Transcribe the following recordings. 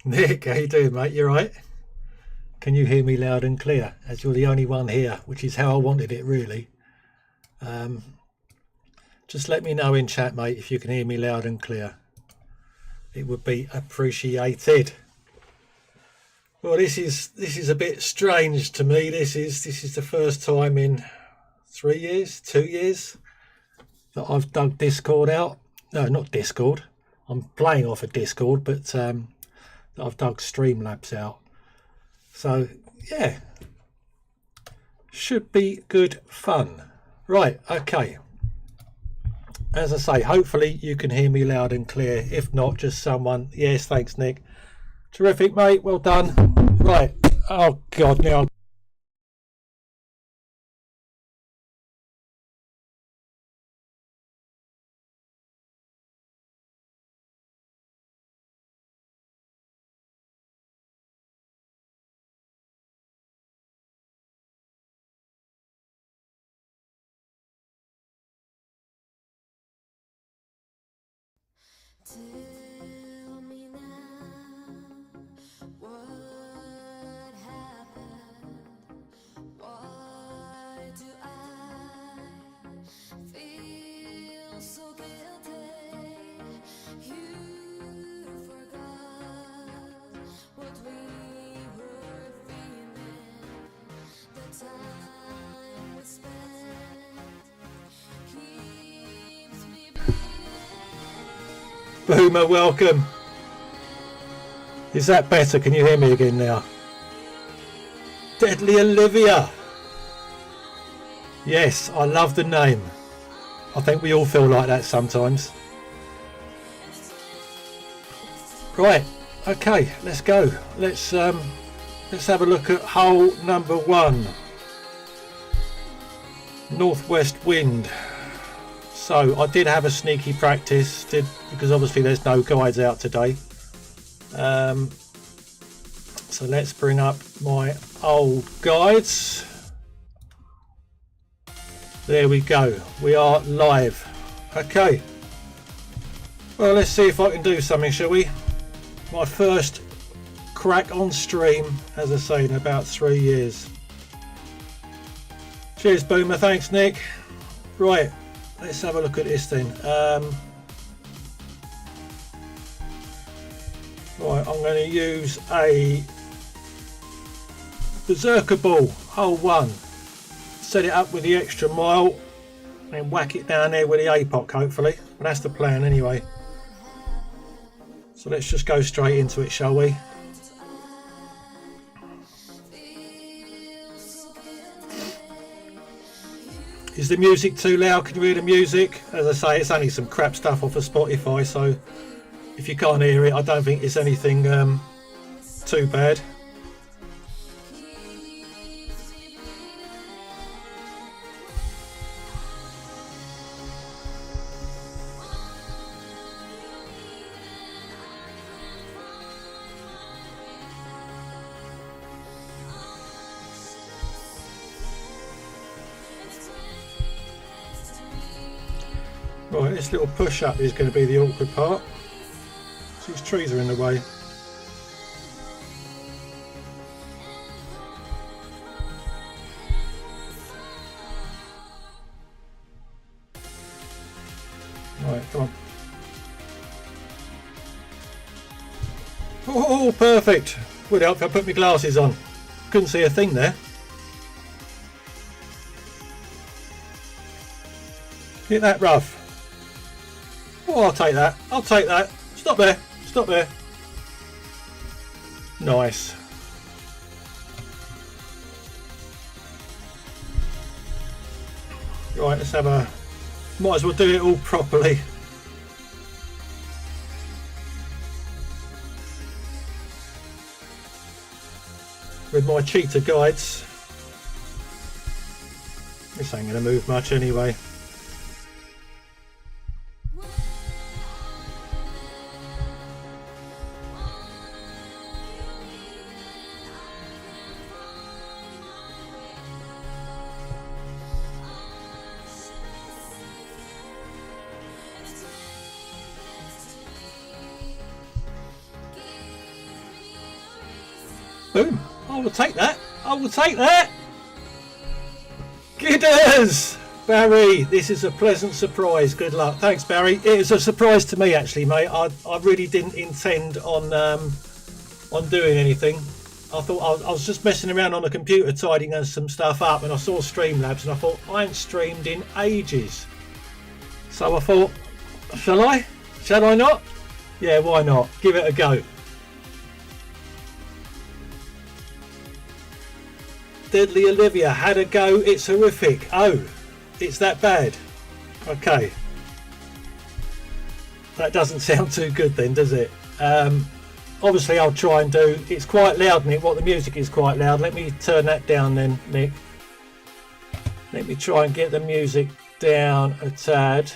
Nick, how you doing, mate? You right? Can you hear me loud and clear? As you're the only one here, which is how I wanted it, really. Um, just let me know in chat, mate, if you can hear me loud and clear. It would be appreciated. Well, this is a bit strange to me. This is the first time in 3 years, 2 years that I've dug Discord out. No, not Discord. I'm playing off a Discord, but that I've dug Streamlabs out. So yeah, should be good fun. Right, okay. As I say, hopefully you can hear me loud and clear. If not, just someone. Yes, thanks, Nick. Terrific, mate. Well done. Right. Oh God, now. Tell me now what happened. Why do I feel so guilty? You forgot what we were feeling. The time we spent keeps me bleeding. Boomer, welcome. Is that better? Can you hear me again now? Deadly Olivia. Yes, I love the name. I think we all feel like that sometimes. Right, okay, let's go. Let's have a look at hole number 1. Northwest wind. So I did have a sneaky practice, because obviously there's no guides out today. So let's bring up my old guides. There we go. We are live. Okay. Well, let's see if I can do something, shall we? My first crack on stream, as I say, in about 3 years. Cheers, Boomer. Thanks, Nick. Right. Let's have a look at this then. Right, I'm going to use a Berserker ball, hole 1. Set it up with the extra mile and whack it down there with the APOC, hopefully. But that's the plan anyway. So let's just go straight into it, shall we? Is the music too loud? Can you hear the music? As I say, it's only some crap stuff off of Spotify, so if you can't hear it, I don't think it's anything too bad. Right, this little push up is going to be the awkward part. These trees are in the way. Right, come on. Oh, perfect. Would help if I put my glasses on. Couldn't see a thing there. Hit that rough. Oh, I'll take that. I'll take that. Stop there. Stop there. Nice. Right, let's have a... Might as well do it all properly. With my cheetah guides. This ain't going to move much anyway. Boom. I will take that. I will take that. Gidders! Barry, this is a pleasant surprise. Good luck. Thanks, Barry. It was a surprise to me, actually, mate. I really didn't intend on doing anything. I thought I was just messing around on the computer tidying some stuff up, and I saw Streamlabs and I thought, I ain't streamed in ages. So I thought, shall I? Shall I not? Yeah, why not? Give it a go. Deadly Olivia had a go. It's horrific. Oh, it's that bad. Okay. That doesn't sound too good then, does it? Obviously I'll try and do, it's quite loud, Nick. What, the music is quite loud. Let me turn that down then, Nick. Let me try and get the music down a tad.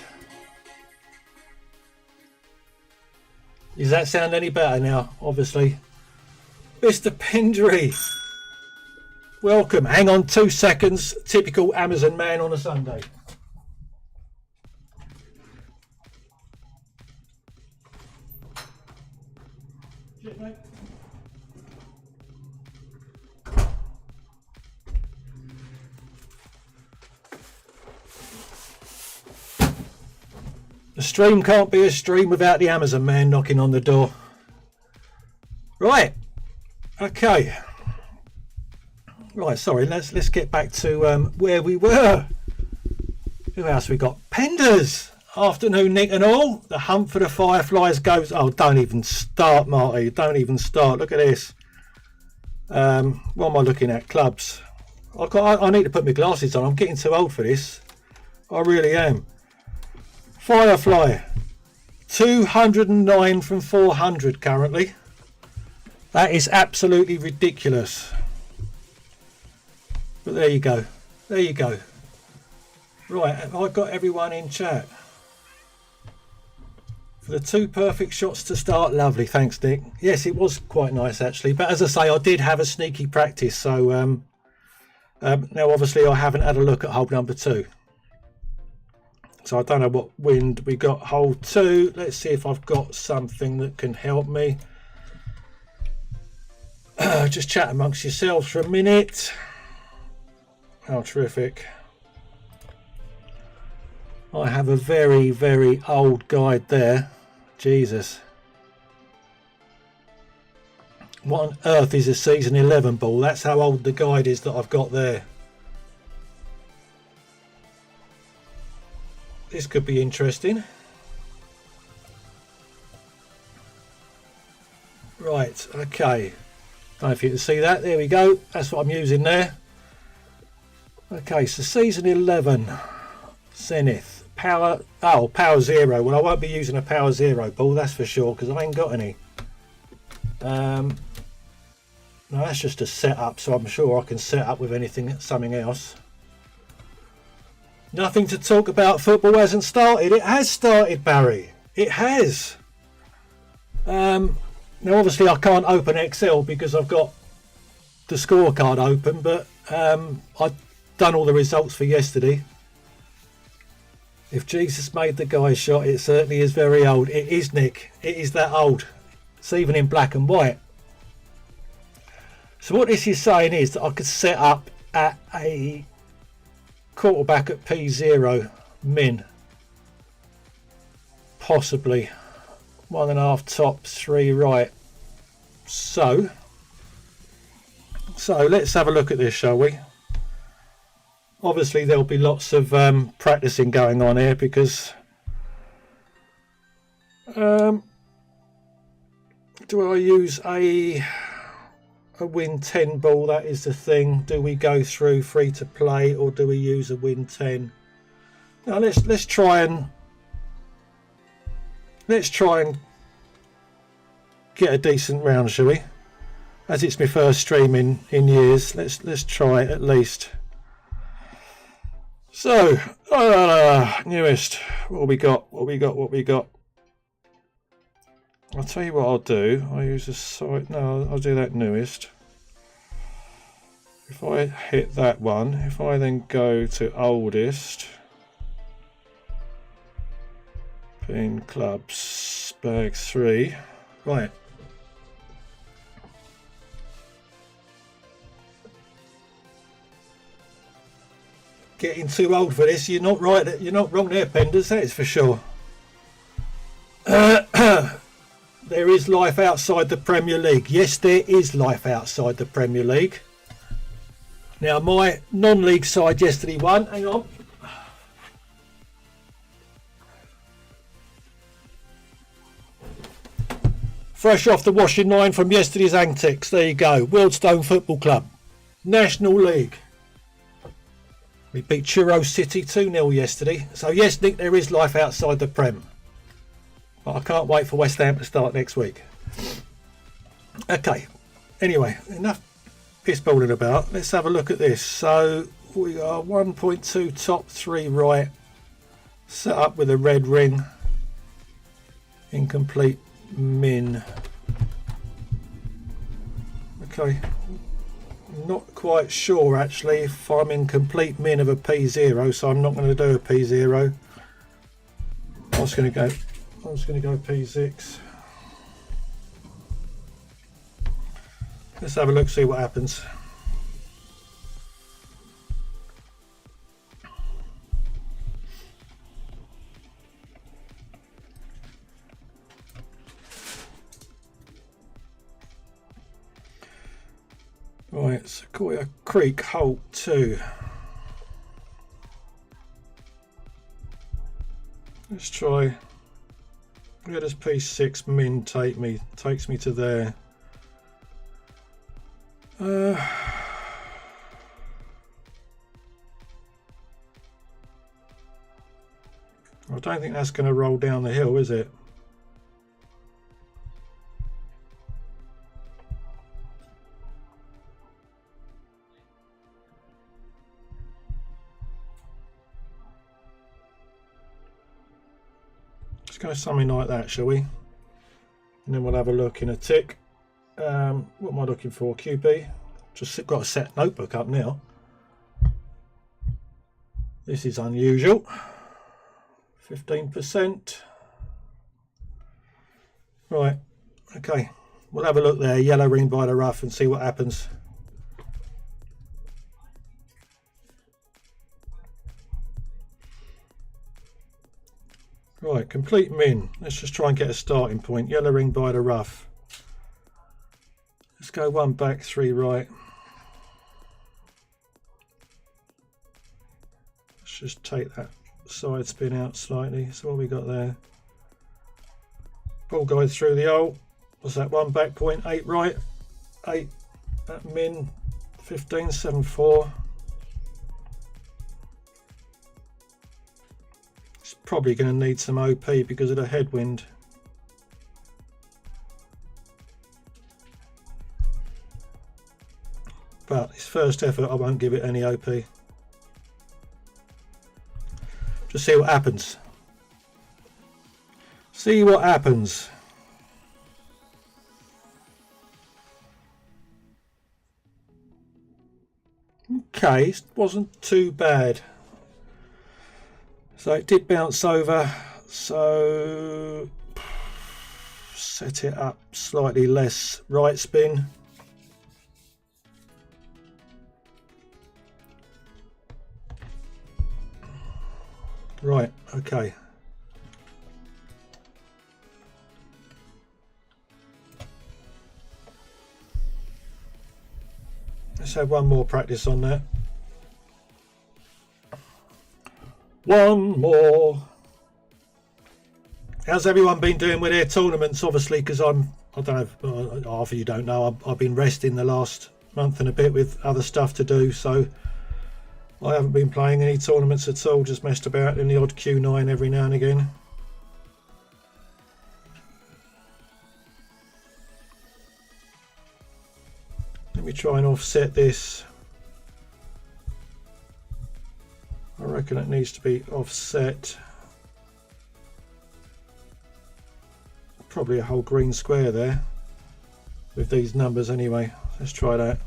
Does that sound any better now? Obviously. Mr. Pendry, welcome. Hang on 2 seconds. Typical Amazon man on a Sunday. The stream can't be a stream without the Amazon man knocking on the door. Right. Okay. Right, sorry, let's get back to where we were. Who else we got? Penders. Afternoon, Nick and all. The hunt for the Fireflies goes. Oh, don't even start, Marty. Don't even start. Look at this. What am I looking at? Clubs. I need to put my glasses on. I'm getting too old for this. I really am. Firefly. 209 from 400 currently. That is absolutely ridiculous. But there you go. There you go. Right, have I got everyone in chat? For the 2 perfect shots to start. Lovely, thanks, Nick. Yes, it was quite nice actually. But as I say, I did have a sneaky practice. So now obviously I haven't had a look at hole number 2. So I don't know what wind we got. Hole 2. Let's see if I've got something that can help me. Just chat amongst yourselves for a minute. How terrific. I have a very, very old guide there. Jesus. What on earth is a season 11 ball? That's how old the guide is that I've got there. This could be interesting. Right, okay. Don't know if you can see that. There we go. That's what I'm using there. Okay, so season 11. Zenith. Power. Oh, power 0. Well, I won't be using a power 0 ball, that's for sure, because I ain't got any. No, that's just a setup, so I'm sure I can set up with something else. Nothing to talk about. Football hasn't started. It has started, Barry. It has. Now, obviously, I can't open Excel because I've got the scorecard open, but I've done all the results for yesterday. If Jesus made the guy shot, it certainly is very old. It is, Nick. It is that old. It's even in black and white. So what this is saying is that I could set up at a quarterback at P0 min. Possibly. 1.5 top, 3 right. So let's have a look at this, shall we? Obviously there'll be lots of practicing going on here because do I use a win 10 ball? That is the thing. Do we go through free to play or do we use a win 10? Now let's try and get a decent round, shall we? As it's my first stream in years, let's try at least. So newest, what we got? I'll tell you what I'll do. I'll use a site. No, I'll do that newest. If I hit that one, if I then go to oldest, pin clubs, bag 3, right. getting too old for this. You're not right. You're not wrong there, Penders. That is for sure. There is life outside the Premier League. Yes, there is life outside the Premier League. Now, my non-league side yesterday won. Hang on. Fresh off the washing line from yesterday's antics. There you go. Wealdstone Football Club. National League. We beat Churro City 2-0 yesterday. So yes, Nick, there is life outside the Prem. But I can't wait for West Ham to start next week. Okay. Anyway, enough piss balling about. Let's have a look at this. So we are 1.2 top 3 right. Set up with a red ring. Incomplete min. Okay. Not quite sure actually if I'm in complete min of a P0, so I'm not going to do a P0. I was going to go P6. Let's have a look, see what happens. Right, Sequoia Creek, Holt 2. Let's try. Where does P6 min take me? Takes me to there. I don't think that's going to roll down the hill, is it? Let's go something like that, shall we? And then we'll have a look in a tick. What am I looking for? QB. Just got a set notebook up now. This is unusual. 15%. Right. Okay. We'll have a look there. Yellow ring by the rough and see what happens. Right, complete min. Let's just try and get a starting point. Yellow ring by the rough. Let's go 1 back, 3 right. Let's just take that side spin out slightly. So what we got there? Ball goes through the hole. What's that? 1 back point, 8 right, 8 at min, 15, 7, 4. It's probably going to need some OP because of the headwind. But his first effort, I won't give it any OP. Just see what happens. See what happens. Okay, it wasn't too bad. So it did bounce over. So set it up slightly less right spin. Right, okay. Let's have one more practice on that. One more. How's everyone been doing with their tournaments? Obviously, because I don't know, half of you don't know, I've been resting the last month and a bit with other stuff to do, so I haven't been playing any tournaments at all, just messed about in the odd Q9 every now and again. Let me try and offset this. I reckon it needs to be offset. Probably a whole green square there with these numbers anyway. Let's try that.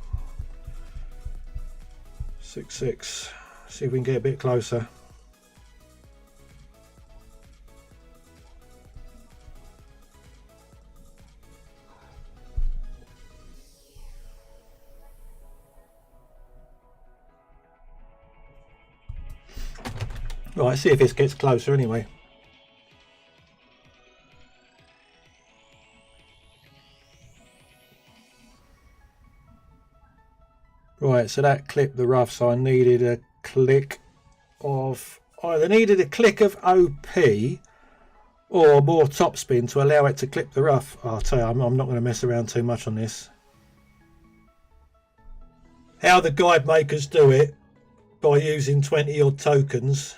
6, 6. See if we can get a bit closer. Right, see if this gets closer anyway. Right, so that clipped the rough, so I needed a click of... I either needed a click of OP or more topspin to allow it to clip the rough. I'll tell you, I'm not going to mess around too much on this. How the guide makers do it, by using 20 odd tokens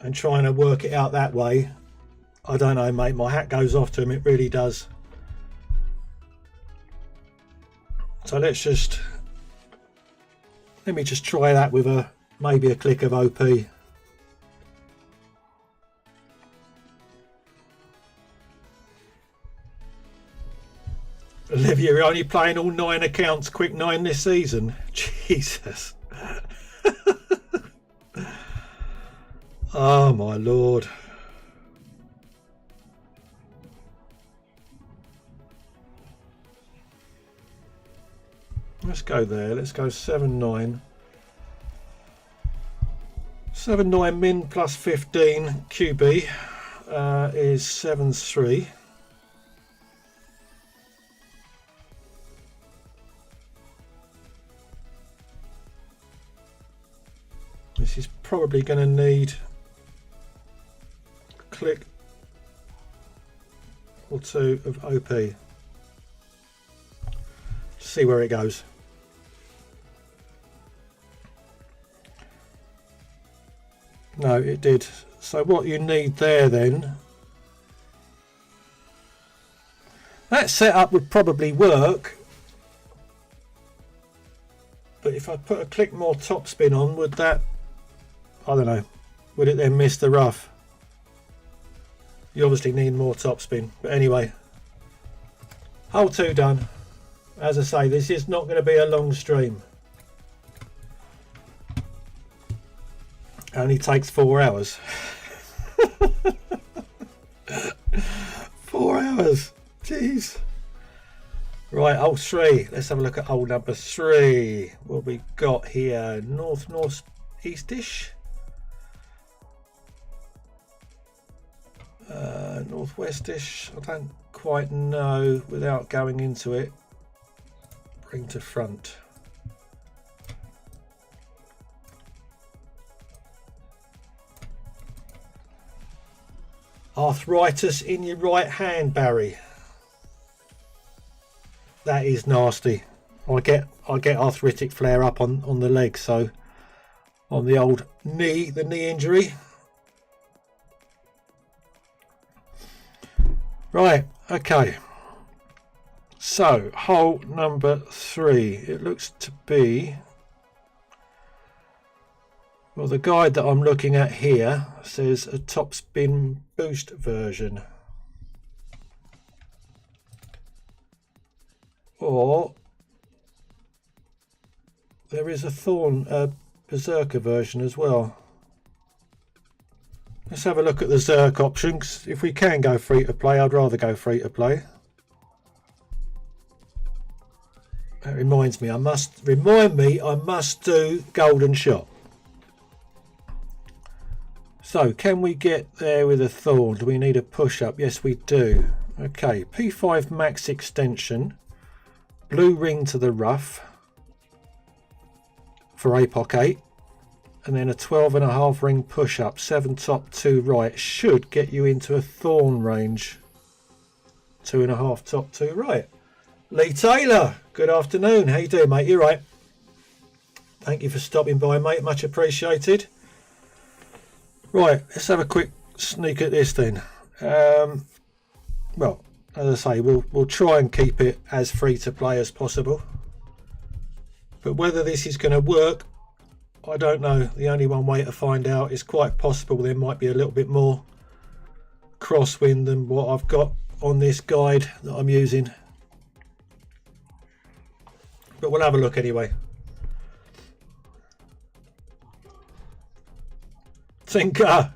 and trying to work it out that way, I don't know, mate. My hat goes off to them, it really does. So let me just try that with maybe a click of OP. Olivia, you're only playing all 9 accounts, quick 9 this season. Jesus. Oh my lord. Let's go there. Let's go 7-9. 7-9 min plus 15 QB is 7-3. This is probably going to need a click or two of OP. See where it goes. No, it did. So what you need there then, that setup would probably work, but if I put a click more topspin on, would that, I don't know, would it then miss the rough? You obviously need more topspin, but anyway, hole 2 done. As I say, this is not going to be a long stream. Only takes 4 hours. 4 hours. Jeez. Right, hole 3. Let's have a look at hole number 3. What we got here? North-eastish. Northwestish. I don't quite know without going into it. Bring to front. Arthritis in your right hand, Barry. That is nasty. I get arthritic flare up on the leg, so on the old knee, the knee injury. Right, okay. So hole number 3, it looks to be, well, the guide that I'm looking at here says a topspin boost version, or there is a berserker version as well. Let's have a look at the Zerk options. If we can go free to play, I'd rather go free to play. That reminds me, I must do golden shot. So can we get there with a thorn? Do we need a push up? Yes we do. Okay, P5 max extension, blue ring to the rough for APOC 8, and then a 12.5 ring push up, 7 top 2 right, should get you into a thorn range. 2.5 top 2 right. Lee Taylor, good afternoon. How you doing, mate? You right? Thank you for stopping by, mate. Much appreciated. Right, let's have a quick sneak at this then. Well, as I say, we'll try and keep it as free to play as possible. But whether this is going to work, I don't know. The only one way to find out is quite possible there might be a little bit more crosswind than what I've got on this guide that I'm using. But we'll have a look anyway. Tinker.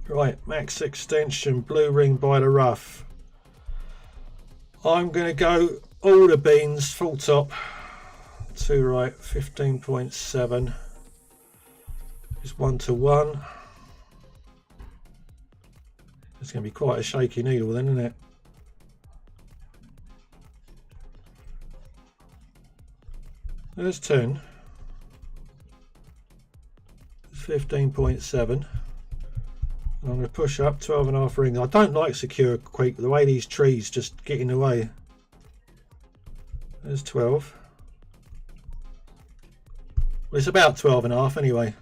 Right, max extension, blue ring by the rough. I'm going to go all the beans full top. 2 right, 15.7 is 1 to 1. It's going to be quite a shaky needle then, isn't it? There's 10. It's 15.7. And I'm going to push up 12.5 rings. I don't like Sequoia Creek, the way these trees just get in the way. There's 12. Well, it's about 12.5 anyway.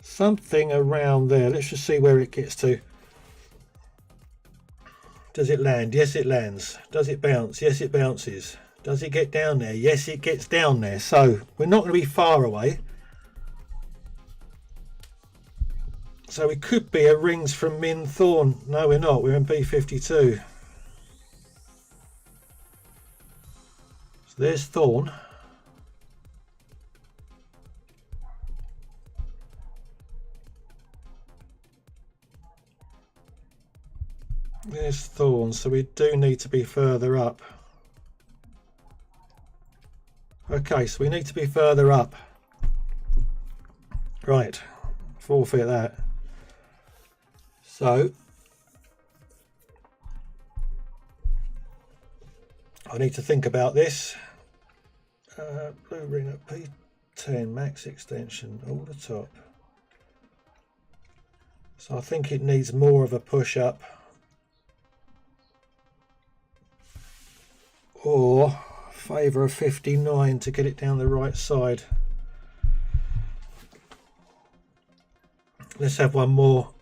Something around there. Let's just see where it gets to. Does it land? Yes, it lands. Does it bounce? Yes, it bounces. Does it get down there? Yes, it gets down there. So we're not going to be far away. So we could be at rings from Min Thorn. No, we're not. We're in B52. So there's Thorn. There's Thorn. So we do need to be further up. Okay, so we need to be further up. Right. Forfeit that. So I need to think about this. Blue ring at P10, max extension, all the top. So I think it needs more of a push up. Or favour of 59 to get it down the right side. Let's have one more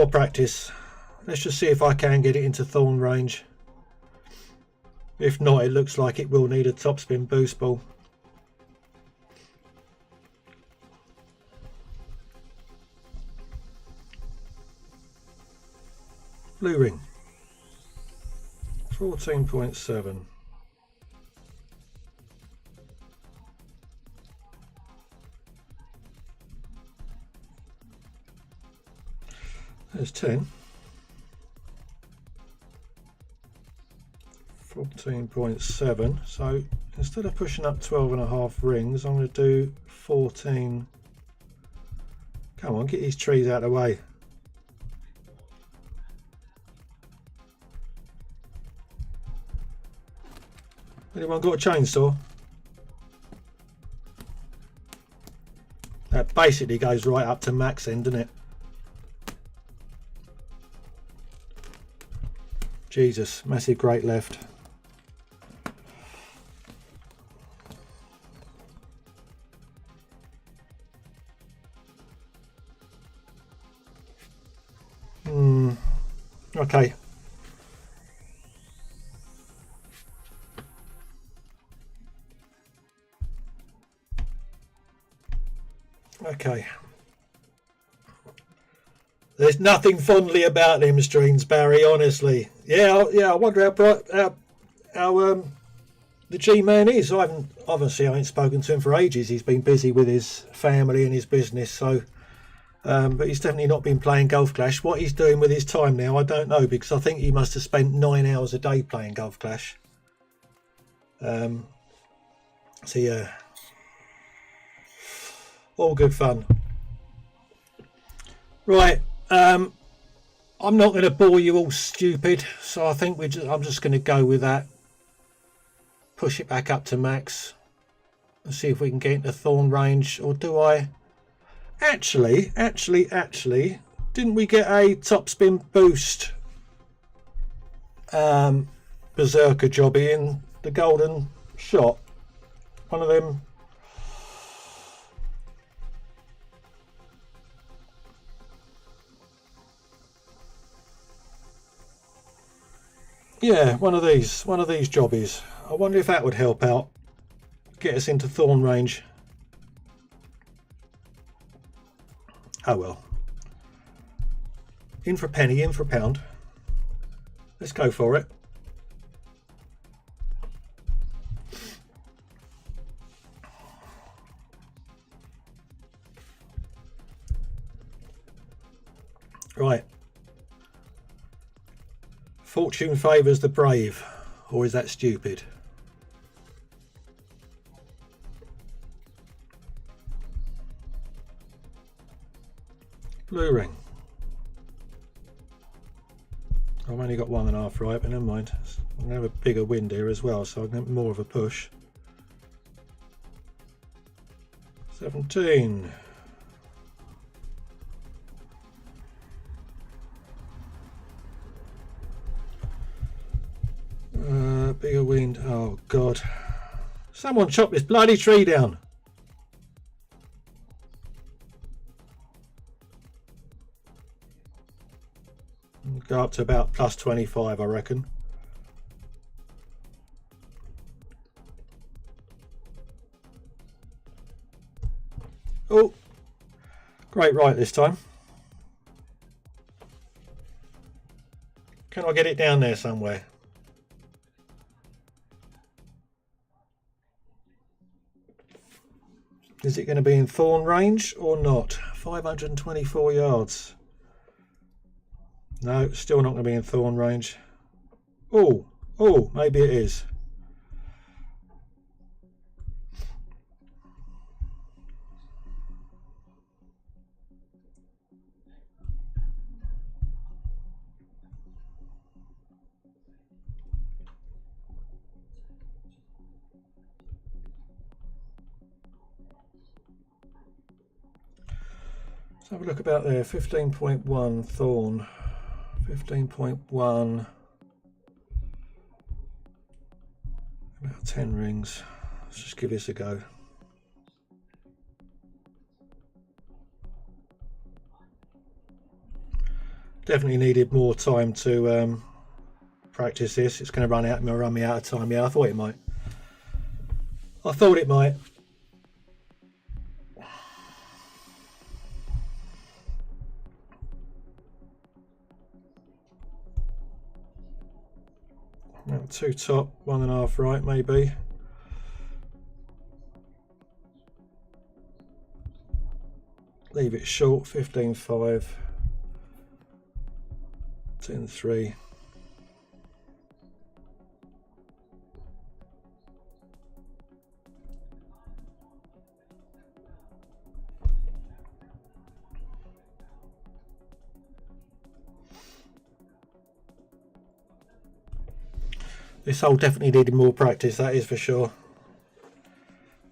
practice. Let's just see if I can get it into thorn range. If not, it looks like it will need a topspin boost ball. Blue ring 14.7. There's 10. 14.7. So instead of pushing up 12.5 rings, I'm going to do 14. Come on, get these trees out of the way. Anyone got a chainsaw? That basically goes right up to max end, doesn't it? Jesus, massive great left. Okay. Okay. There's nothing fondly about them streams, Barry, honestly. Yeah, I wonder how bright how the G-Man is. I ain't spoken to him for ages. He's been busy with his family and his business, so but he's definitely not been playing Golf Clash. What he's doing with his time now, I don't know, because I think he must have spent 9 hours a day playing Golf Clash. So yeah, all good fun. Right, I'm not going to bore you all stupid, so I think I'm just going to go with that. Push it back up to max and see if we can get into thorn range. Or do I? Actually, didn't we get a topspin boost berserker jobby in the golden shot? One of them. Yeah, one of these jobbies. I wonder if that would help out, get us into thorn range. Oh well. In for a penny, in for a pound. Let's go for it. Right. Fortune favours the brave, or is that stupid? Blue ring. I've only got 1.5 right, but never mind. I'm going to have a bigger wind here as well, so I can get more of a push. 17. Bigger wind. Oh God. Someone chop this bloody tree down. Go up to about plus 25, I reckon. Oh, great right this time. Can I get it down there somewhere? Is it going to be in thorn range or not? 524 yards. No, still not going to be in thorn range. Oh, maybe it is. Let's have a look about there. 15.1 thorn. 15.1. About 10 rings. Let's just give this a go. Definitely needed more time to practice this. It's going to run me out of time. Yeah, I thought it might. About 2 top, 1.5 right, maybe. Leave it short, 15.5. 10.3. This hole definitely needed more practice, that is for sure.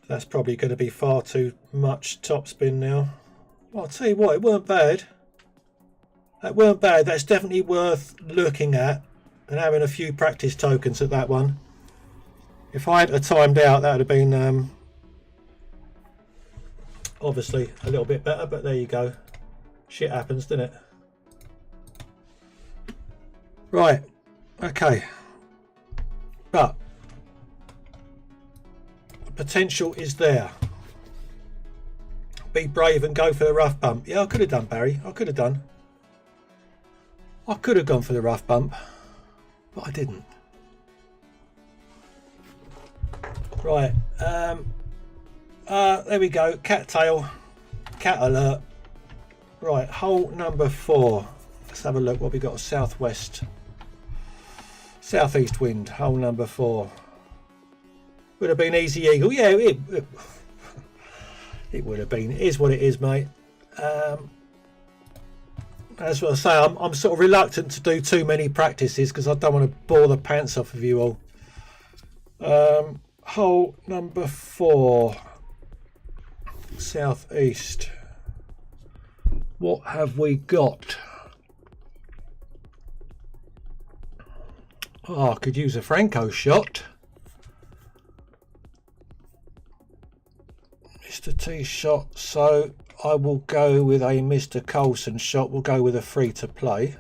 That's probably going to be far too much topspin now. Well, I'll tell you what, it weren't bad. That weren't bad. That's definitely worth looking at and having a few practice tokens at that one. If I had timed out, that would have been obviously a little bit better, but there you go. Shit happens, doesn't it? Right, okay. But the potential is there. Be brave and go for the rough bump. Yeah, I could have done, Barry. I could have done. I could have gone for the rough bump, but I didn't. Right. There we go. Cattail. Cat alert. Right. Hole number 4. Let's have a look what we got. Southeast wind. Hole number 4. Would have been easy eagle. Yeah, it would have been. It is what it is, mate. That's what I say. I'm sort of reluctant to do too many practices because I don't want to bore the pants off of you all. Hole number 4. Southeast. What have we got? Oh, I could use a Franco shot. Mr. T shot, so I will go with a Mr. Coulson shot. We'll go with a free to play.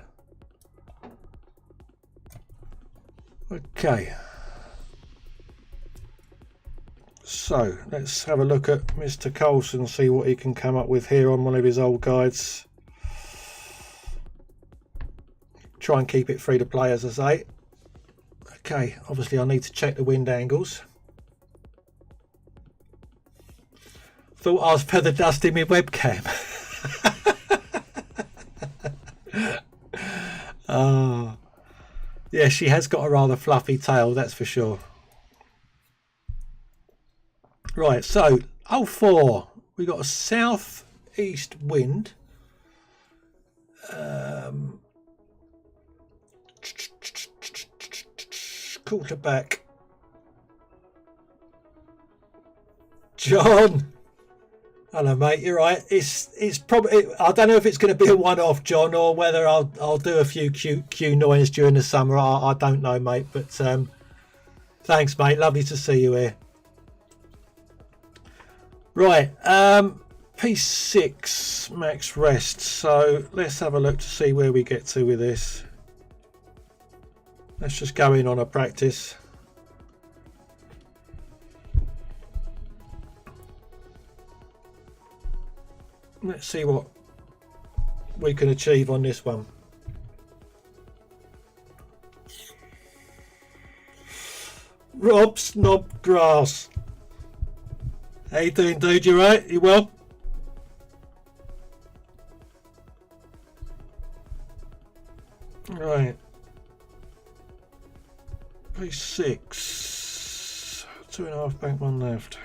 Okay. So let's have a look at Mr. Coulson, see what he can come up with here on one of his old guides. Try and keep it free to play, as I say. Okay, obviously I need to check the wind angles. Thought I was feather dusting my webcam. Oh, Yeah, she has got a rather fluffy tail, that's for sure. Right, so 04, we got a south-east wind. Quarterback. John. Hello, mate. You're right. It's probably. I don't know if it's going to be a one-off, John, or whether I'll do a few Q noise during the summer. I don't know, mate. But thanks, mate. Lovely to see you here. Right. P6 max rest. So let's have a look to see where we get to with this. Let's just go in on a practice. Let's see what we can achieve on this one. Rob Snodgrass. How you doing, dude? You right? You well? Right. P6. 2.5 bank, 1 left.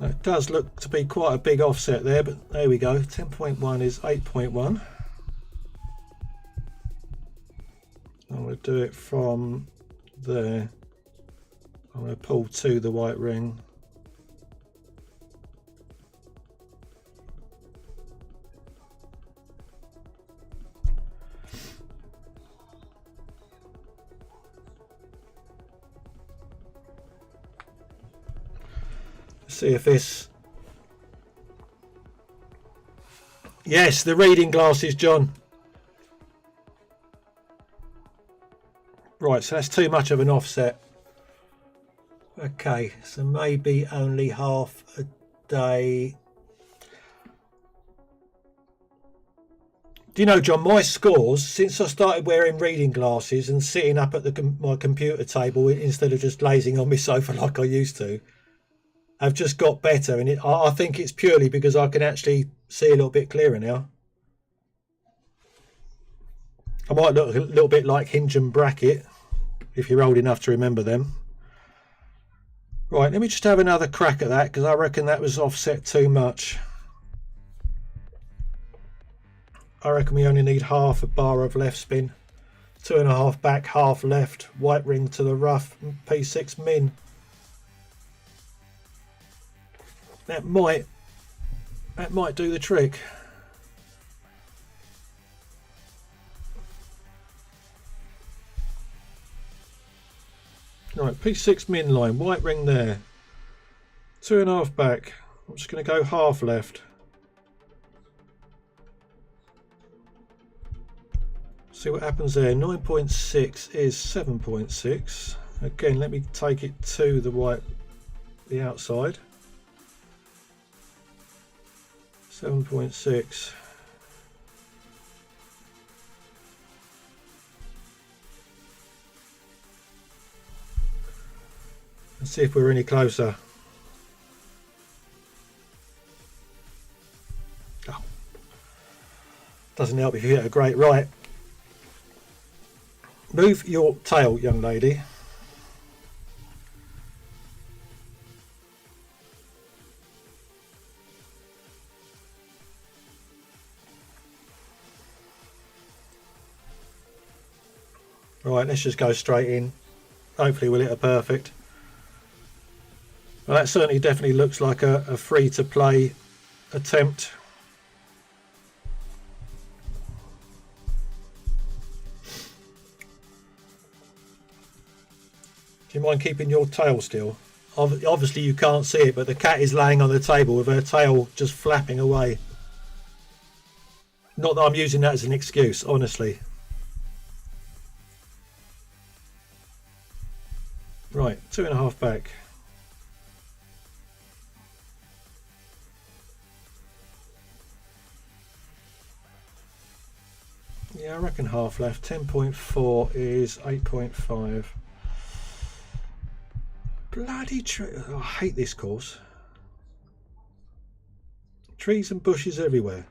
It does look to be quite a big offset there, but there we go. 10.1 is 8.1. I'm going to do it from there. I'm going to pull to the white ring. See if this. Yes, the reading glasses, John. Right, so that's too much of an offset. Okay, so maybe only half a day. Do you know, John, my scores, since I started wearing reading glasses and sitting up at my computer table instead of just lazing on my sofa like I used to, have just got better, and I think it's purely because I can actually see a little bit clearer now. I might look a little bit like Hinge and Bracket, if you're old enough to remember them. Right, let me just have another crack at that, because I reckon that was offset too much. I reckon we only need half a bar of left spin. 2.5 back, half left, white ring to the rough, P6 min. That might do the trick. Right, P6 min line, white ring there. 2.5 back. I'm just going to go half left. See what happens there. 9.6 is 7.6. Again, let me take it to the outside. 7.6. Let's see if we're any closer. Oh. Doesn't help if you hit a great right. Move your tail, young lady. Right, let's just go straight in. Hopefully we'll hit a perfect. Well, that certainly definitely looks like a free-to-play attempt. Do you mind keeping your tail still? Obviously you can't see it, but the cat is laying on the table with her tail just flapping away. Not that I'm using that as an excuse, honestly. Right, 2.5 back. Yeah, I reckon half left. 10.4 is 8.5. Bloody tree. Oh, I hate this course. Trees and bushes everywhere.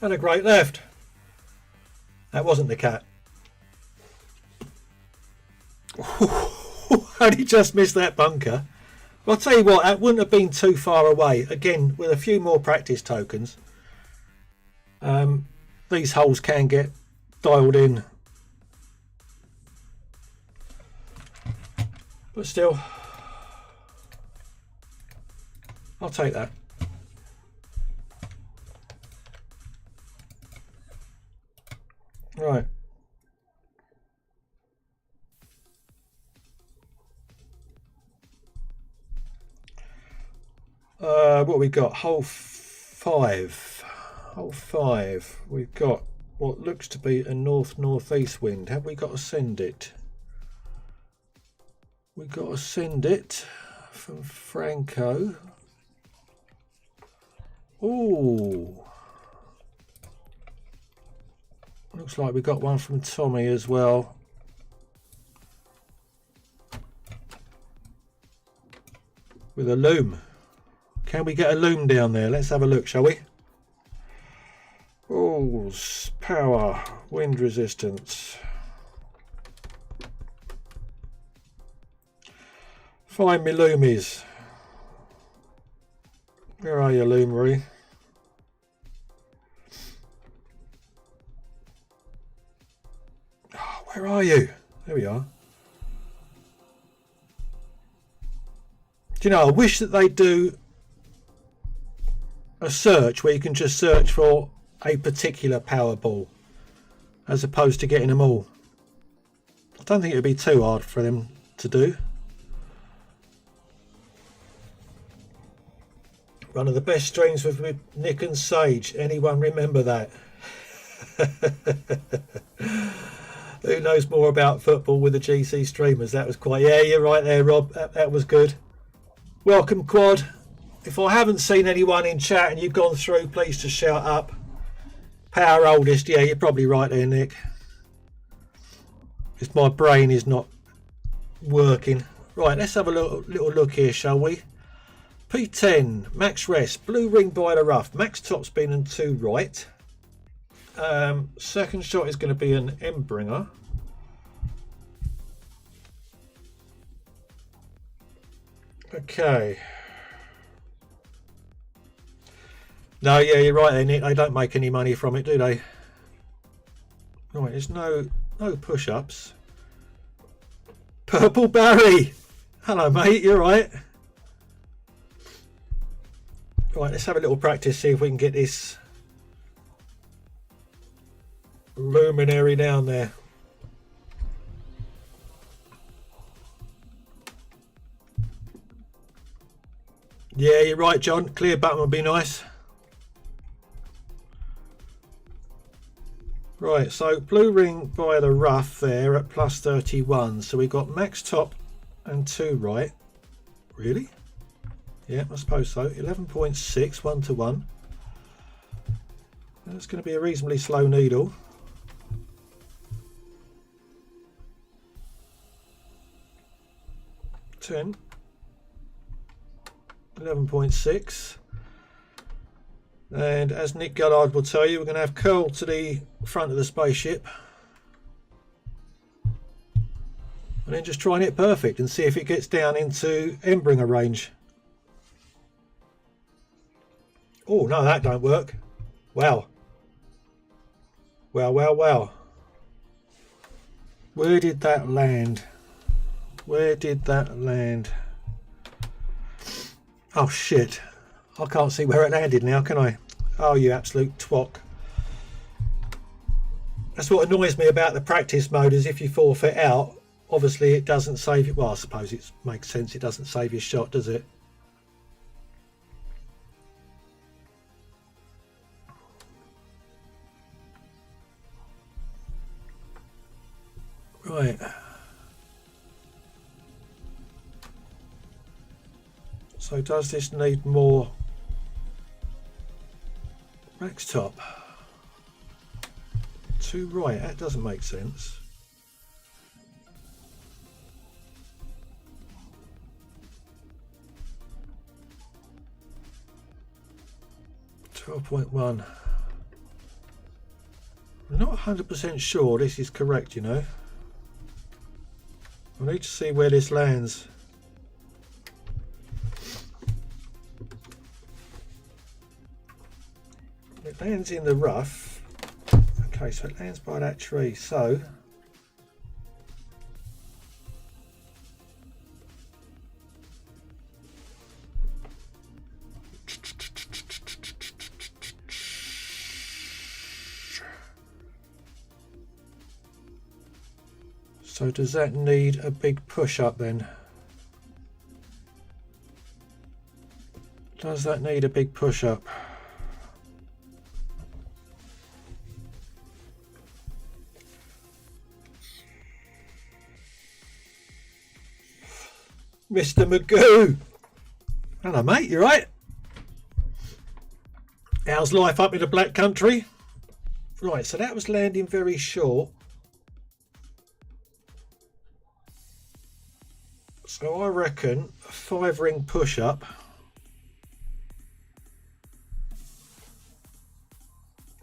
And a great left. That wasn't the cat. Only just missed that bunker. Well, I'll tell you what, that wouldn't have been too far away. Again, with a few more practice tokens, these holes can get dialed in. But still, I'll take that. Right. What we got? Hole 5. Hole 5. We've got what looks to be a north-northeast wind. Have we got to send it? We got to send it from Franco. Ooh. Looks like we got one from Tommy as well. With a loom. Can we get a loom down there? Let's have a look, shall we? Oh, power, wind resistance. Find me loomies. Where are you, loomery? Oh, where are you? There we are. Do you know, I wish that they do a search where you can just search for a particular Powerball as opposed to getting them all. I don't think it would be too hard for them to do. One of the best streams was with Nick and Sage. Anyone remember that? Who knows more about football with the GC streamers? That was quite... Yeah, you're right there, Rob. That was good. Welcome, Quad. If I haven't seen anyone in chat and you've gone through, please just shout up. Power oldest. Yeah, you're probably right there, Nick. Because my brain is not working. Right, let's have a little look here, shall we? P10, max rest, blue ring by the rough, max top spin and 2 right. Second shot is going to be an Embringer. Okay. No, yeah, you're right there, Nick. They don't make any money from it, do they? Right, there's no push-ups. Purple Barry! Hello, mate, you're right. Right, let's have a little practice, see if we can get this luminary down there. Yeah, you're right, John. Clear button would be nice. Right, so blue ring by the rough there at plus 31. So we got max top and 2 right. Really? Yeah, I suppose so. 11.6, 1 to 1. That's going to be a reasonably slow needle. $10. 11.6. And as Nick Gullard will tell you, we're going to have curl to the front of the spaceship. And then just try and hit perfect and see if it gets down into Embringer range. Oh, no, that don't work. Wow. Wow, wow, wow. Where did that land? Where did that land? Oh, shit. I can't see where it landed now, can I? Oh, you absolute twat. That's what annoys me about the practice mode, is if you forfeit out, obviously it doesn't save it. Well, I suppose it makes sense. It doesn't save your shot, does it? Right. So does this need more max top? 2 right, that doesn't make sense. $12.1. I'm not 100% sure this is correct, you know. I need to see where this lands. It lands in the rough. Okay, so it lands by that tree. So does that need a big push up then? Does that need a big push up? Mr. Magoo! Hello mate, you right? How's life up in the Black Country? Right, so that was landing very short. So I reckon a 5-ring push up.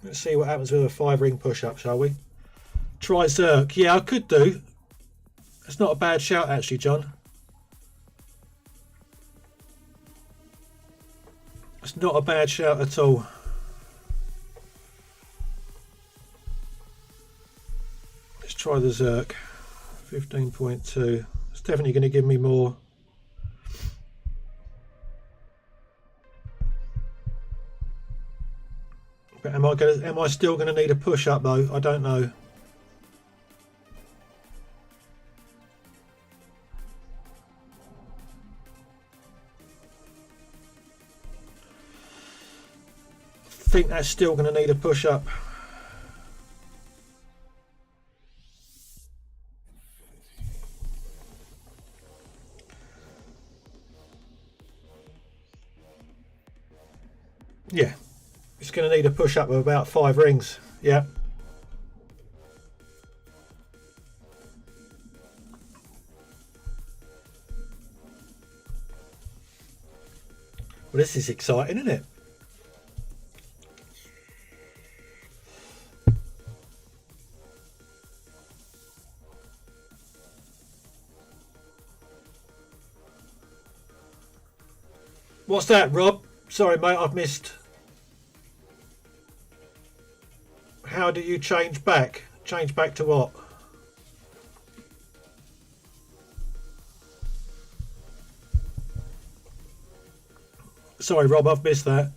Let's see what happens with a 5-ring push up, shall we? Try Zerk. Yeah, I could do. It's not a bad shout actually, John. It's not a bad shout at all. Let's try the Zerk. 15.2. It's definitely going to give me more. But am I still going to need a push up though? I don't know. I think that's still going to need a push up. Yeah, it's going to need a push up of about 5 rings. Yeah. Well, this is exciting, isn't it? What's that, Rob? Sorry, mate, I've missed. How do you change back? Change back to what? Sorry, Rob, I've missed that.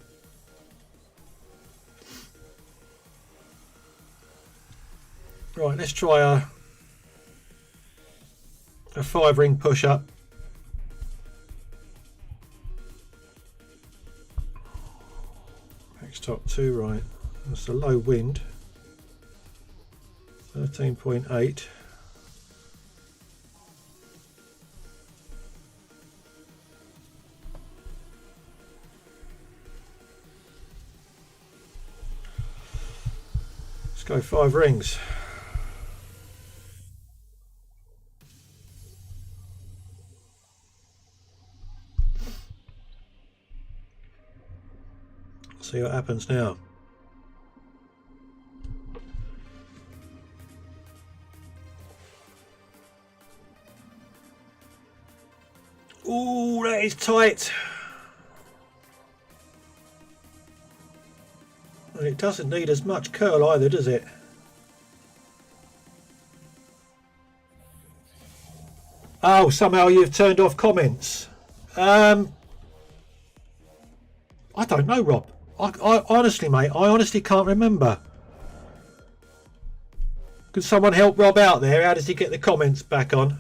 Right, let's try a 5-ring push up. Next top 2, right. That's a low wind. 13.8. Let's go 5 rings. See what happens now. Ooh, that is tight. And it doesn't need as much curl either, does it? Oh, somehow you've turned off comments. I don't know, Rob. I honestly, mate, I honestly can't remember. Could someone help Rob out there? How does he get the comments back on?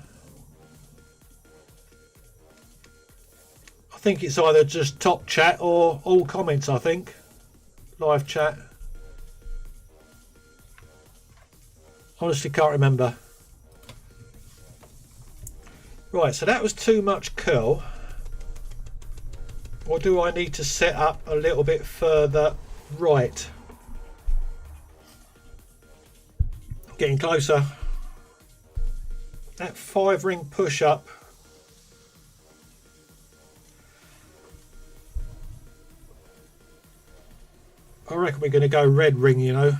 I think it's either just top chat or all comments, I think. Live chat. Honestly can't remember. Right, so that was too much curl. Or do I need to set up a little bit further right? Getting closer. That 5-ring push up. I reckon we're going to go red ring, you know.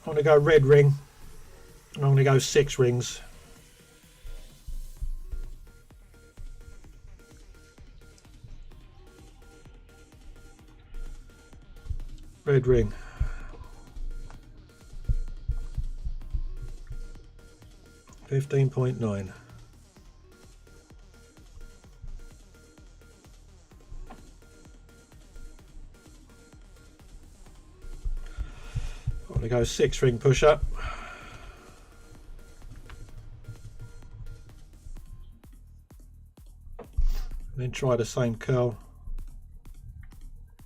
I'm going to go red ring. I'm going to go 6 rings. Red ring. $15.9. I'm going to go 6 ring push up. And then try the same curl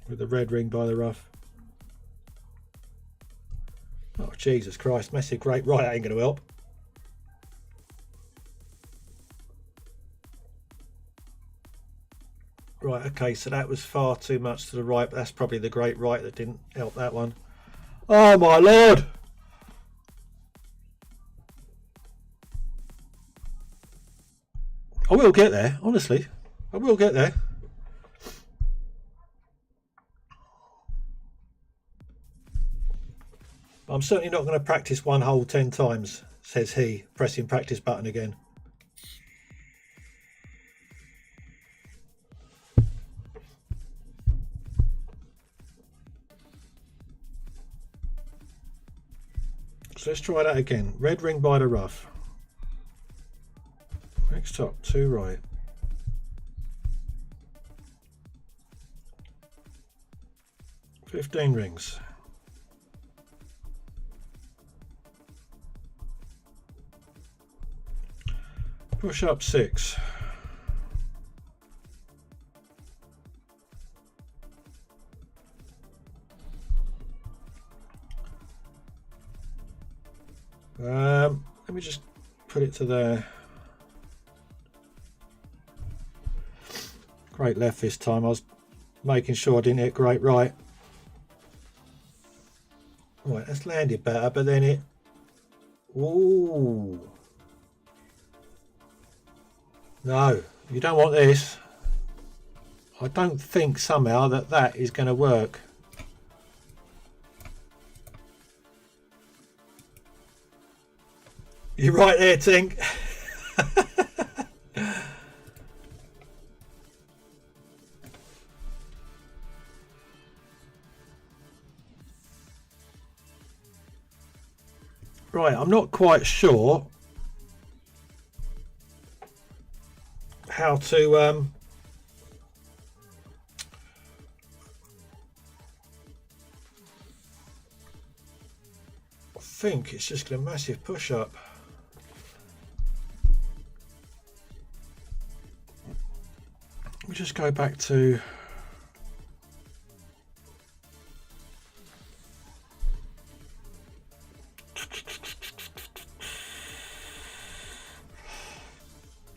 with the red ring by the rough. Oh Jesus Christ, massive great right, ain't going to help. Right, okay, so that was far too much to the right, but that's probably the great right that didn't help that one. Oh my lord! I will get there, honestly. I will get there. I'm certainly not going to practice one hole 10 times, says he, pressing practice button again. So let's try that again. Red ring by the rough. Next top, 2 right. $15 rings. Push up 6. Let me just put it to there. Great left this time. I was making sure I didn't hit great right. Right, that's landed better, but then it... Ooh. No, you don't want this. I don't think somehow that is going to work. You're right there, Tink. Right, I'm not quite sure how to I think it's just a massive push up. We just go back to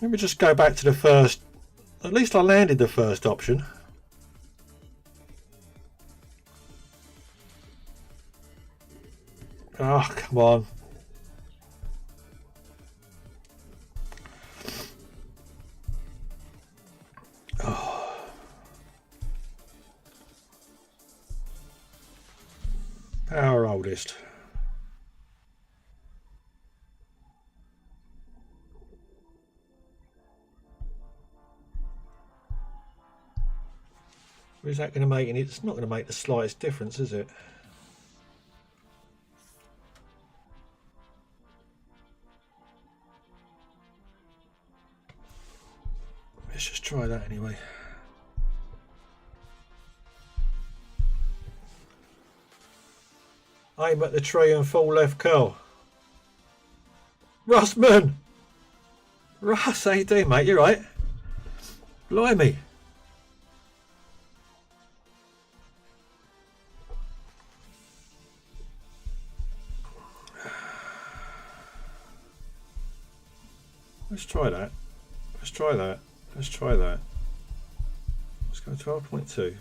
let me just go back to the first. At least I landed the first option. Oh, come on. Oh. Our oldest. Is that going to make any? It's not going to make the slightest difference, is it? Let's just try that anyway. Aim at the tree and full left curl. Russman! Russ, how you doing, mate? You right? Blimey. Let's try that. Let's try that. Let's try that. Let's go 12.2.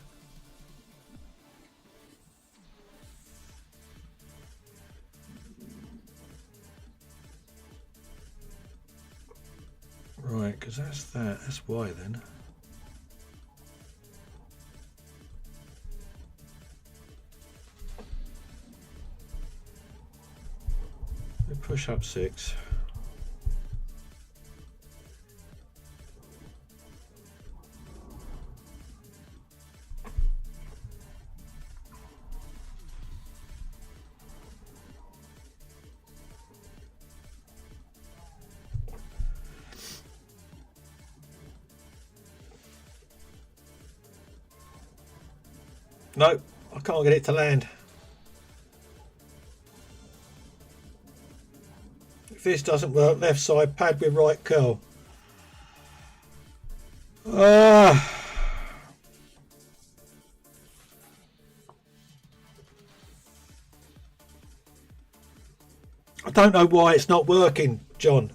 Right, because that's that. That's why then. push up 6. No, I can't get it to land. If this doesn't work, left side pad with right curl. I don't know why it's not working, John.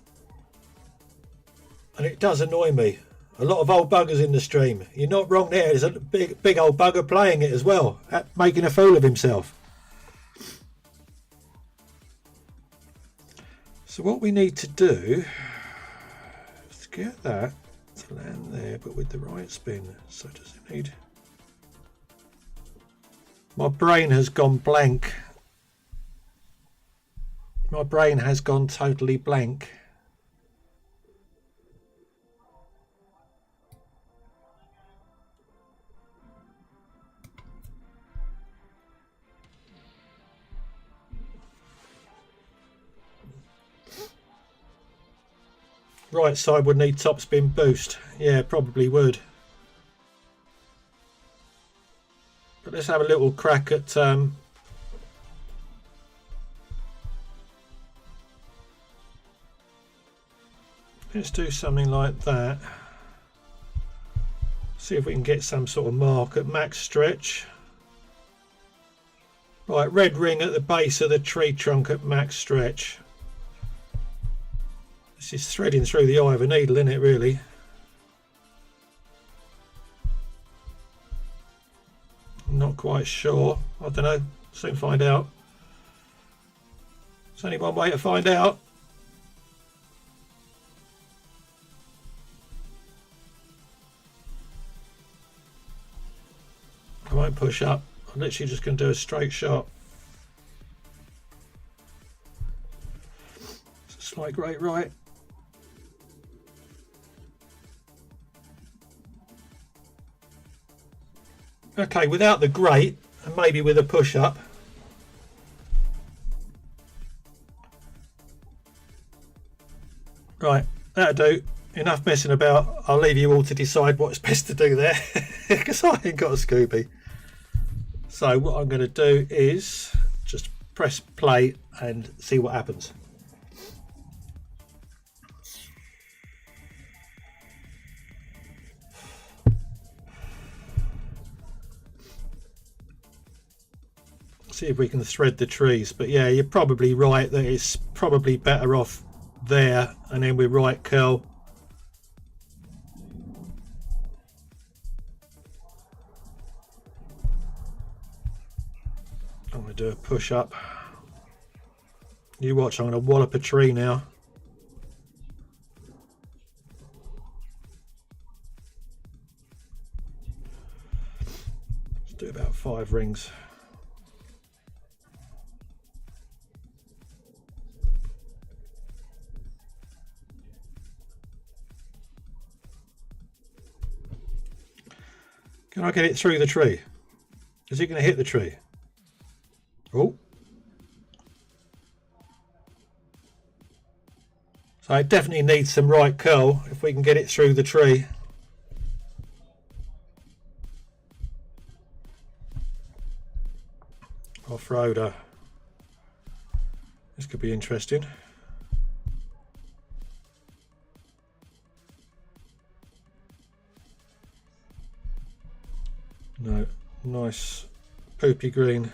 And it does annoy me. A lot of old buggers in the stream. You're not wrong there. There's a big old bugger playing it as well, making a fool of himself. So what we need to do is get that to land there, but with the right spin. So does it need... My brain has gone blank. My brain has gone totally blank. Right side would need top spin boost. Yeah, probably would. But let's have a little crack at let's do something like that. See if we can get some sort of mark at max stretch. Right, red ring at the base of the tree trunk at max stretch. This is threading through the eye of a needle, isn't it, really? I'm not quite sure. I don't know. Soon find out. There's only one way to find out. I won't push up. I'm literally just going to do a straight shot. It's a slight great right. Okay, without the grate, and maybe with a push-up. Right, that'll do. Enough messing about. I'll leave you all to decide what's best to do there, because I ain't got a Scooby. So what I'm going to do is just press play and see what happens. See if we can thread the trees, but yeah, you're probably right that it's probably better off there, and then with right curl. I'm going to do a push up. You watch, I'm going to wallop a tree now. Let's do about 5 rings. Can I get it through the tree? Is it going to hit the tree? Oh. So it definitely needs some right curl if we can get it through the tree. Off-roader. This could be interesting. No, nice poopy green.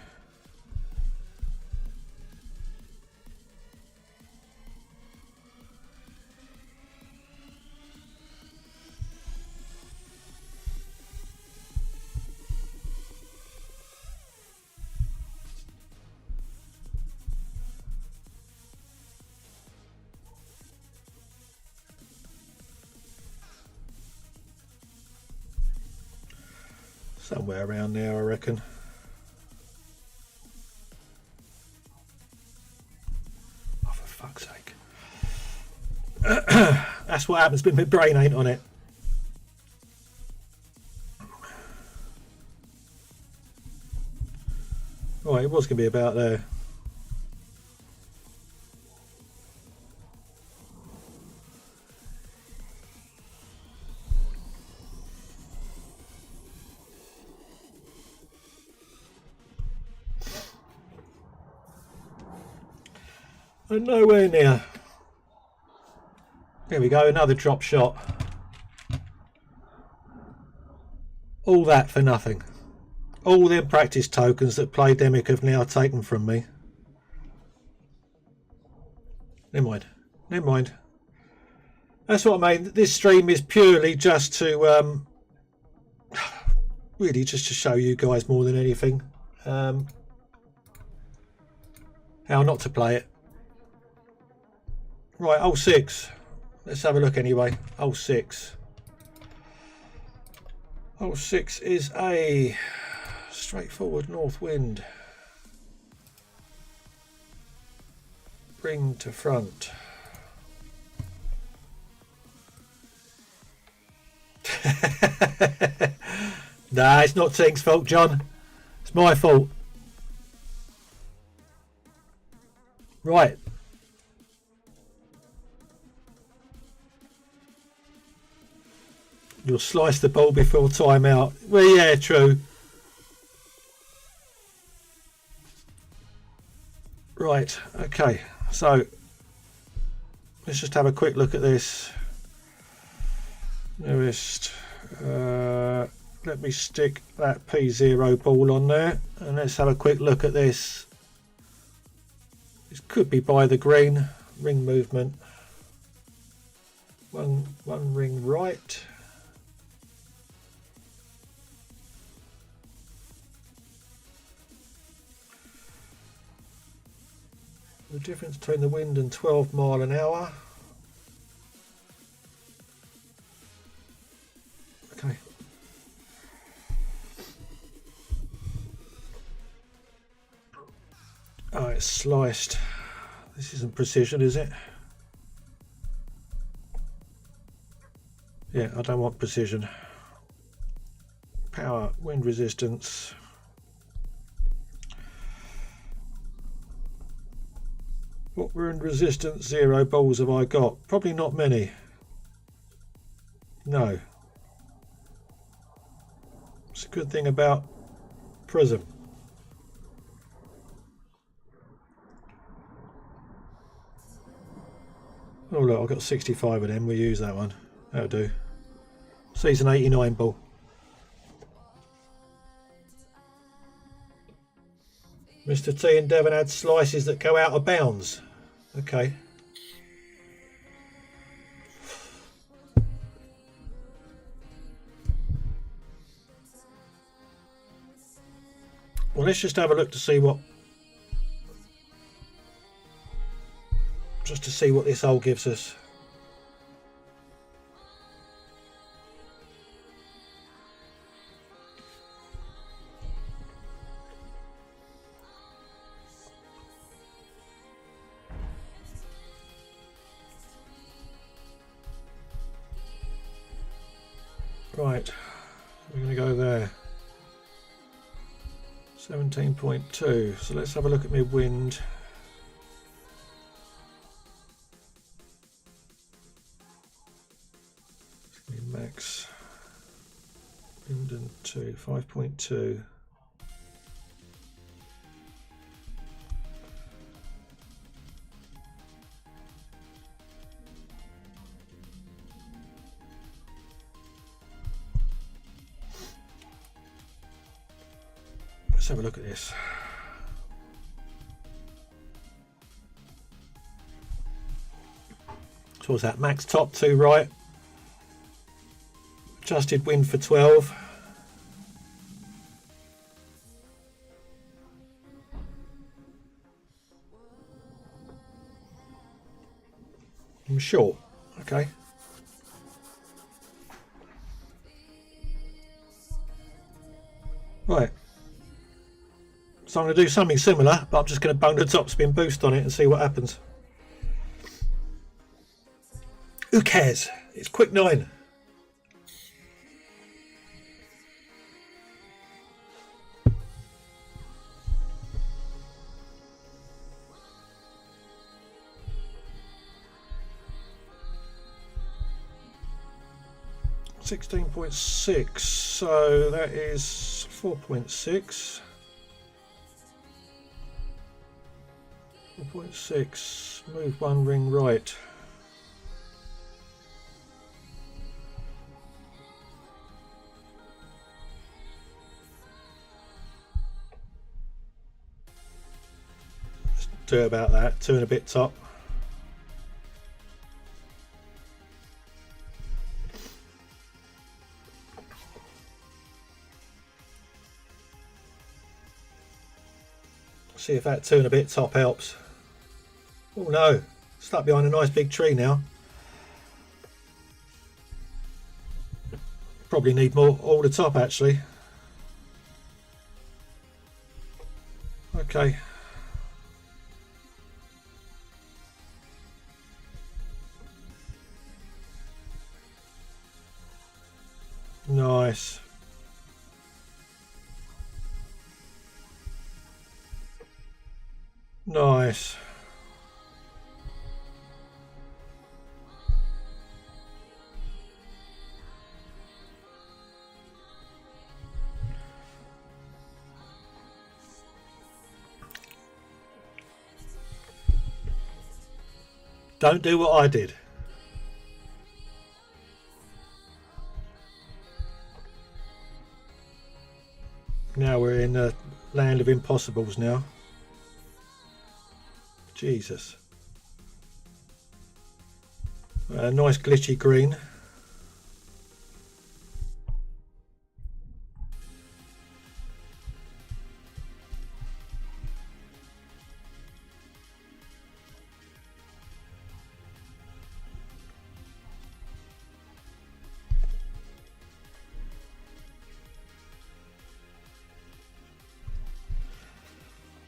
Somewhere around there, I reckon. Oh, for fuck's That's what happens when my brain ain't on it. Right, it was going to be about there. And nowhere near. There we go, another drop shot. All that for nothing. All them practice tokens that Playdemic have now taken from me. Never mind. Never mind. That's what I mean. This stream is purely just to really just to show you guys more than anything how not to play it. Right, hole 6. Let's have a look anyway. Hole 6. Hole 6 is a straightforward north wind. Bring to front. Nah, it's not Tink's fault, John. It's my fault. Right. You'll slice the ball before time out. Well, yeah, true. Right, okay. So, let's just have a quick look at this. Newest. Let me stick that P0 ball on there. And let's have a quick look at this. This could be by the green. Ring movement. One ring right. The difference between the wind and 12 mile an hour. Okay. Oh, it's sliced. This isn't precision, is it? Yeah, I don't want precision. Power, wind resistance. What wind resistance 0 balls have I got? Probably not many. No. It's a good thing about Prism. Oh look, I've got 65 of them. We'll use that one. That'll do. Season 89 ball. Mr. T and Devon had slices that go out of bounds. Okay. Well, let's just have a look to see what... Just to see what this hole gives us. Right, we're going to go there. 17.2. So let's have a look at my wind. Max. Wind and 2, 5.2. Let's have a look at this. So what's that? Max top 2 right. Adjusted wind for 12. I'm sure. Okay. Right. So I'm going to do something similar, but I'm just going to bone the top spin boost on it and see what happens. Who cares? It's quick 9. $16.6, so that is 4.6. 4.6, move 1 ring right. Let's do about that, 2 and a bit top. See if that 2 and a bit top helps. Oh no, stuck behind a nice big tree now. Probably need more all the top actually. Okay. Nice. Nice. Don't do what I did. Now we're in the land of impossibles now. Jesus. A nice glitchy green.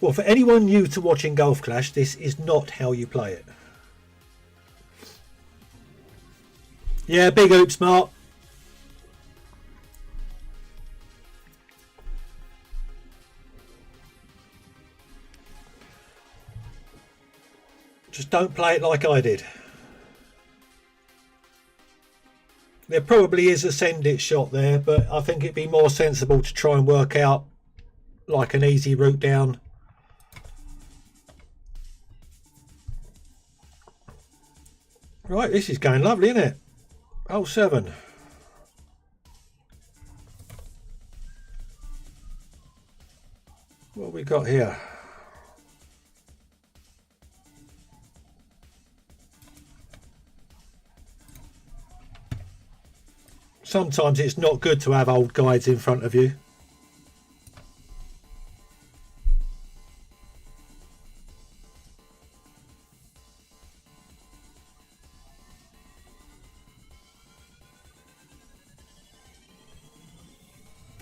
Well, for anyone new to watching Golf Clash, this is not how you play it. Yeah, big oops, Mark. Just don't play it like I did. There probably is a send it shot there, but I think it'd be more sensible to try and work out like an easy route down. Right, this is going lovely, isn't it? Hole 7. What have we got here? Sometimes it's not good to have old guides in front of you.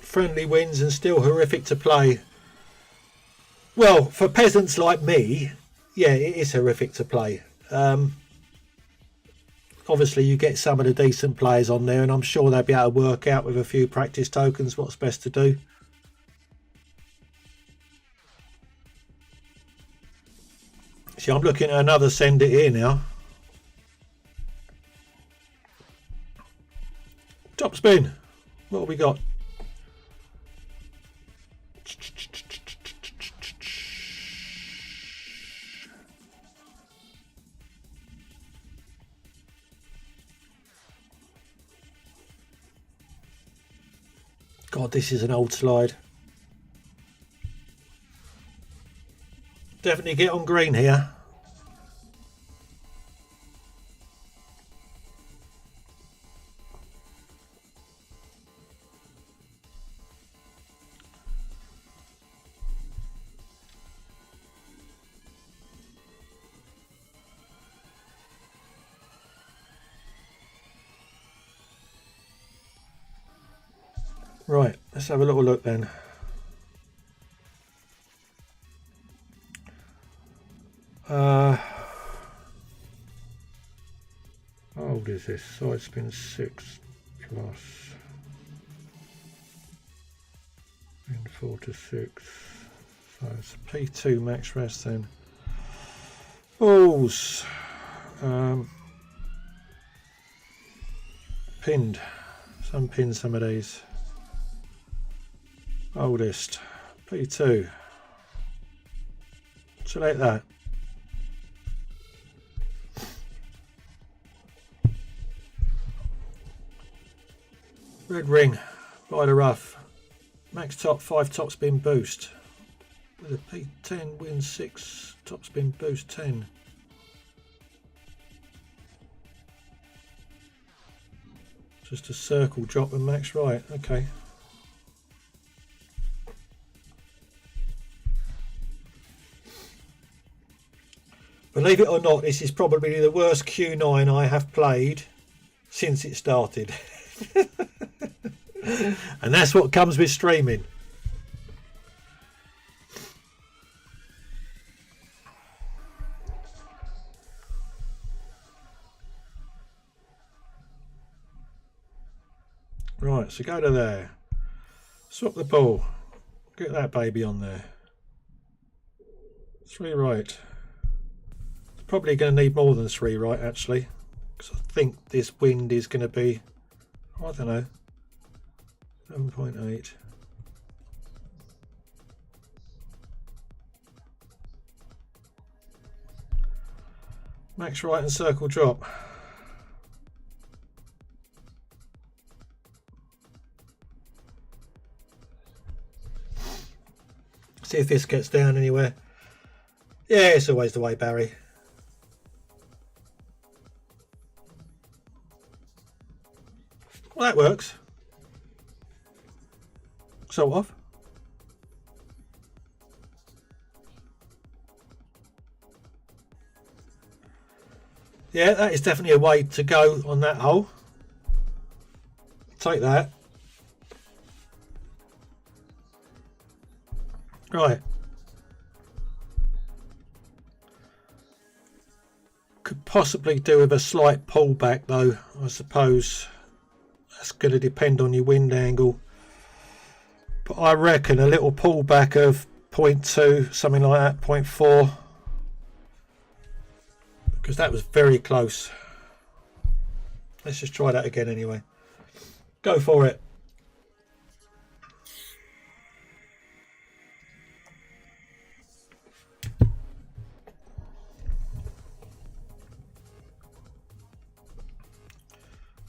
Friendly winds and still horrific to play. Well, for peasants like me, yeah, it is horrific to play. Obviously, you get some of the decent players on there, and I'm sure they'll be able to work out with a few practice tokens what's best to do. See, I'm looking at another send it here now. Top spin. What have we got? God, this is an old slide. Definitely get on green here. Right, let's have a little look then. Oh is this? Side spin 6 plus spin 4 to 6. So it's P2 max rest then. Balls. Pinned. Some pin some of these. Oldest. P2. Select that. Red ring by the rough. Max top 5 top spin boost. With a P10 win 6 top spin boost 10. Just a circle drop and max right. Okay. Believe it or not, this is probably the worst Q9 I have played since it started. And that's what comes with streaming. Right, so go to there. Swap the ball. Get that baby on there. 3 right. Probably going to need more than 3 right actually, because I think this wind is going to be, I don't know, 7.8. Max right and circle drop. See if this gets down anywhere. Yeah, it's always the way, Barry. Well, that works. Sort of. Yeah, that is definitely a way to go on that hole. Take that. Right. Could possibly do with a slight pullback though, I suppose. That's going to depend on your wind angle. But I reckon a little pullback of 0.2, something like that, 0.4. Because that was very close. Let's just try that again anyway. Go for it.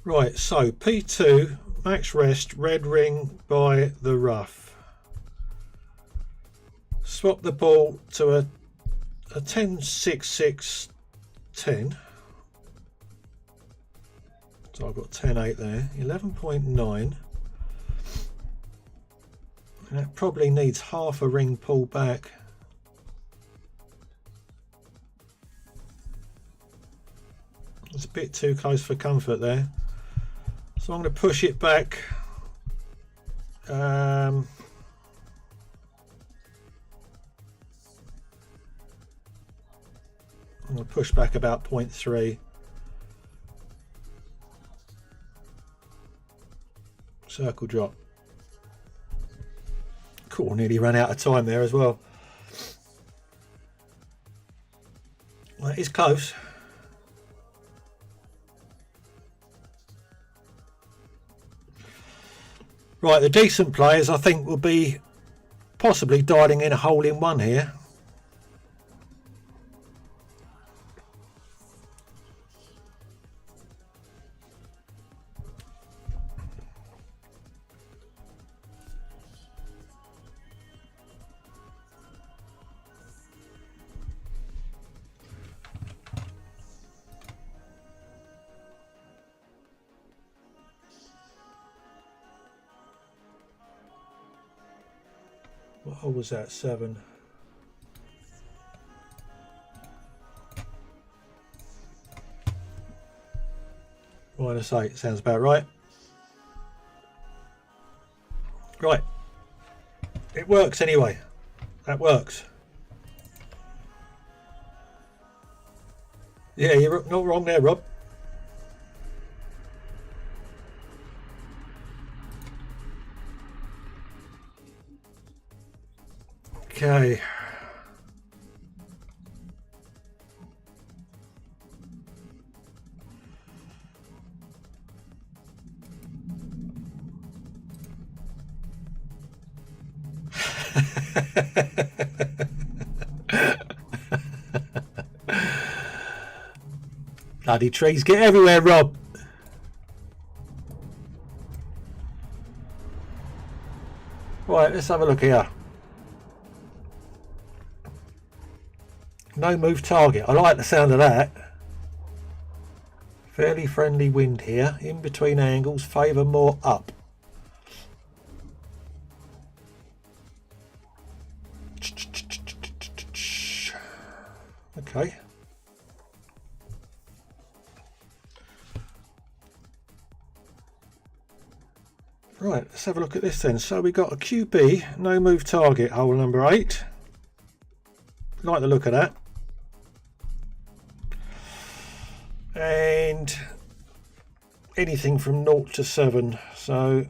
Right, so P2, max rest, red ring by the rough. Swap the ball to a 10-6-6-10. So I've got 10-8 there, 11.9. And that probably needs half a ring pull back. It's a bit too close for comfort there. So I'm going to push it back. I'm going to push back about 0.3. Circle drop. Cool, nearly ran out of time there as well. Well, it's close. Right, the decent players I think will be possibly dialing in a hole in one here. What hole was that? 7. -8 sounds about right. Right. It works anyway. That works. Yeah, you're not wrong there, Rob. Okay. Bloody trees get everywhere, Rob. Right, let's have a look here. No move target. I like the sound of that. Fairly friendly wind here. In between angles, favour more up. Okay. Right, let's have a look at this then. So we got a QB, no move target, hole number 8. Like the look of that. And anything from 0 to 7. So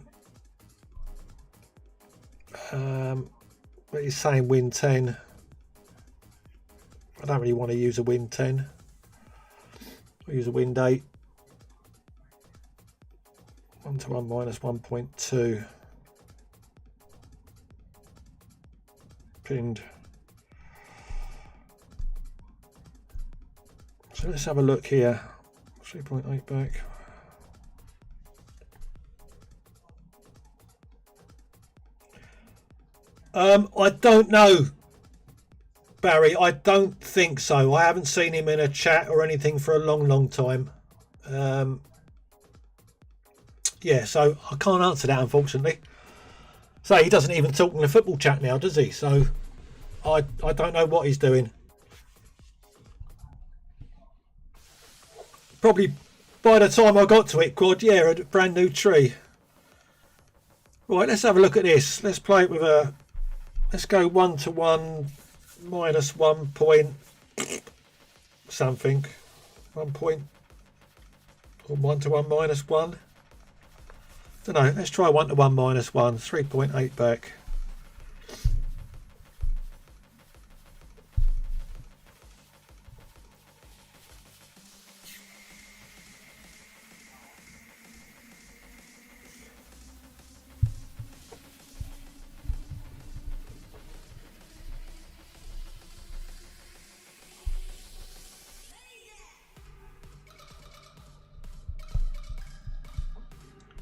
what he's saying win 10. I don't really want to use a win 10. I'll use a wind 8. 1 to 1 minus 1.2. Pinned. So let's have a look here. 3.8 back. I don't know, Barry. I don't think so. I haven't seen him in a chat or anything for a long time. Yeah, so I can't answer that, unfortunately. So he doesn't even talk in the football chat now, does he? So I don't know what he's doing. Probably by the time I got to it, Quad, yeah, a brand new tree. Right, let's have a look at this. Let's play it with a... Let's go 1 to 1 minus 1 point something. 1 point... Or 1 to 1 minus 1. Don't know. Let's try 1 to 1 minus 1. 3.8 back.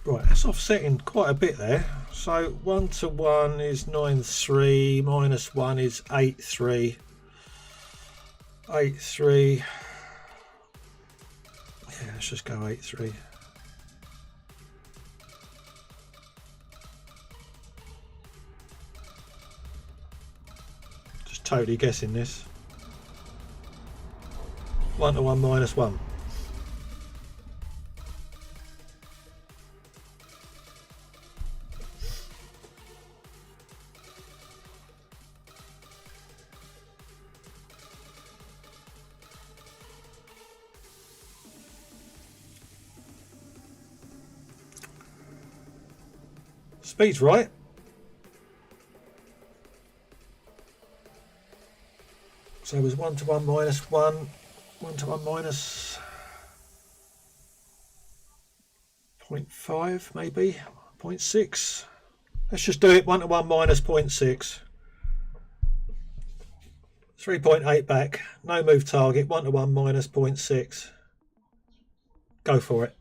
Right, that's offsetting quite a bit there. So 1 to 1 is 9.3, minus 1 is 8.3. 8.3. Yeah, let's just go 8.3. Just totally guessing this. 1 to 1 minus 1. Speed's right. So it was 1 to 1 minus 1, 1 to 1 minus 0.5 maybe, 0.6. Let's just do it 1 to 1 minus 0.6. 3.8 back, no move target, 1 to 1 minus 0.6. Go for it.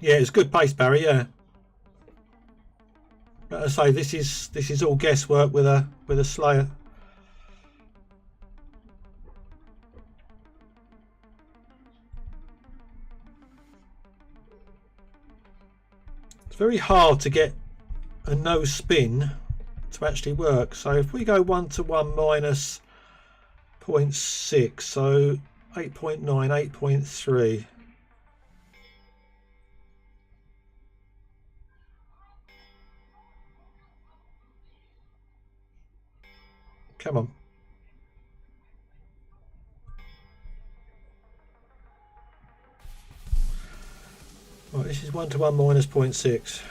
Yeah, it's good pace, Barry. Yeah, but I say this is all guesswork with a slayer. It's very hard to get a no spin to actually work. So if we go 1 to 1 minus 0.6, so 8.9, 8.3. Come on. Right, this is 1 to 1 minus 0.6.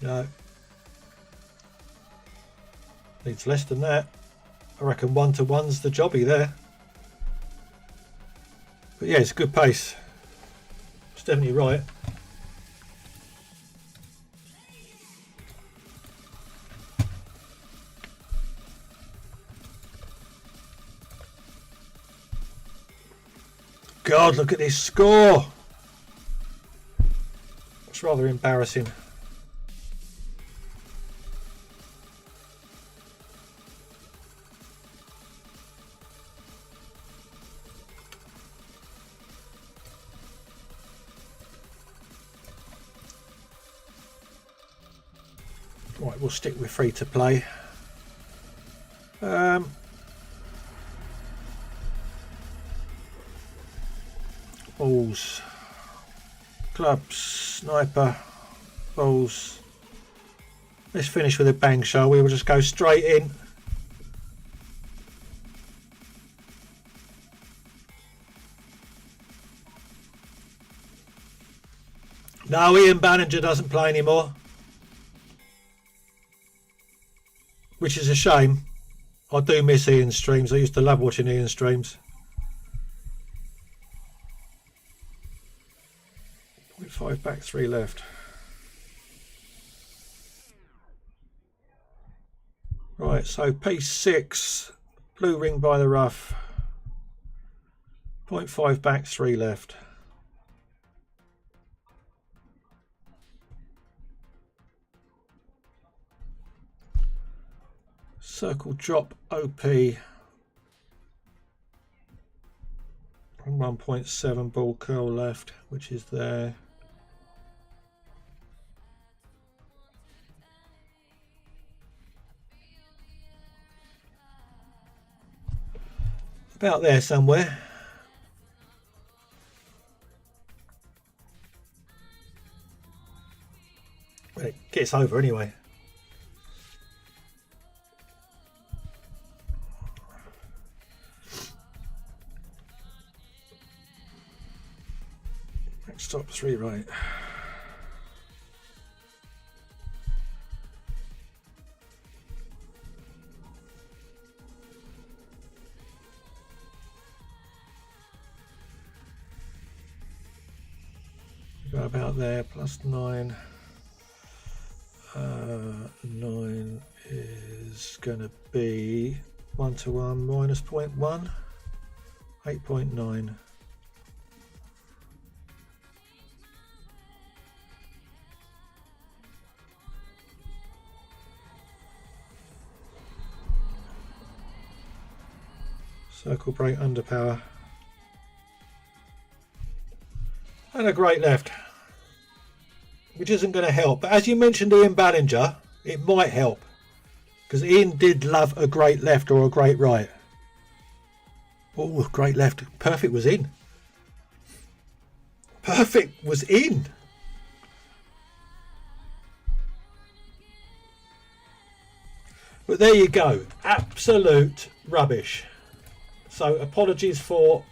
No. Needs less than that. I reckon 1-to-1's the jobby there. But yeah, it's a good pace. It's definitely right. God, look at this score. It's rather embarrassing. Right, we'll stick with free to play. Balls, clubs, sniper, balls. Let's finish with a bang, shall we? We'll just go straight in. No, Ian Banninger doesn't play anymore, which is a shame. I do miss Ian's streams. I used to love watching Ian's streams. 0.5 back, 3 left. Right, so piece 6, blue ring by the rough. 0.5 back, 3 left. Circle drop OP. 1.7 ball curl left, which is there. About there somewhere. Well, it gets over anyway. Stop 3 right. Go about there, +9. 9 is going to be 1-to-1 minus 0.1, 8.9. Circle break underpower. And a great left, which isn't going to help. But as you mentioned Ian Ballinger, it might help. Because Ian did love a great left or a great right. Oh, great left. Perfect was in. Perfect was in. But there you go. Absolute rubbish. So apologies for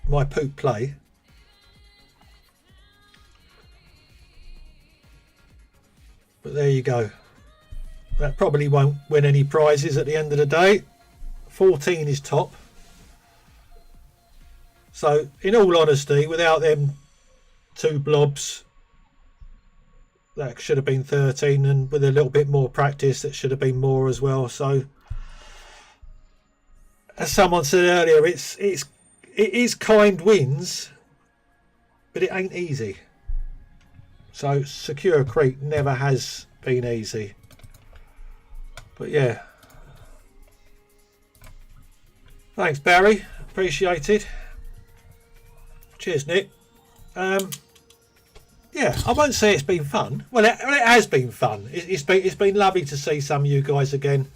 my poop play. But there you go. That probably won't win any prizes at the end of the day. 14 is top. So in all honesty, without them 2 blobs, that should have been 13, and with a little bit more practice that should have been more as well. So as someone said earlier, it is kind wins, but it ain't easy. So Secure Creek never has been easy. But yeah. Thanks Barry, appreciated. Cheers Nick. Yeah, I won't say it's been fun. Well, it has been fun. It's been lovely to see some of you guys again.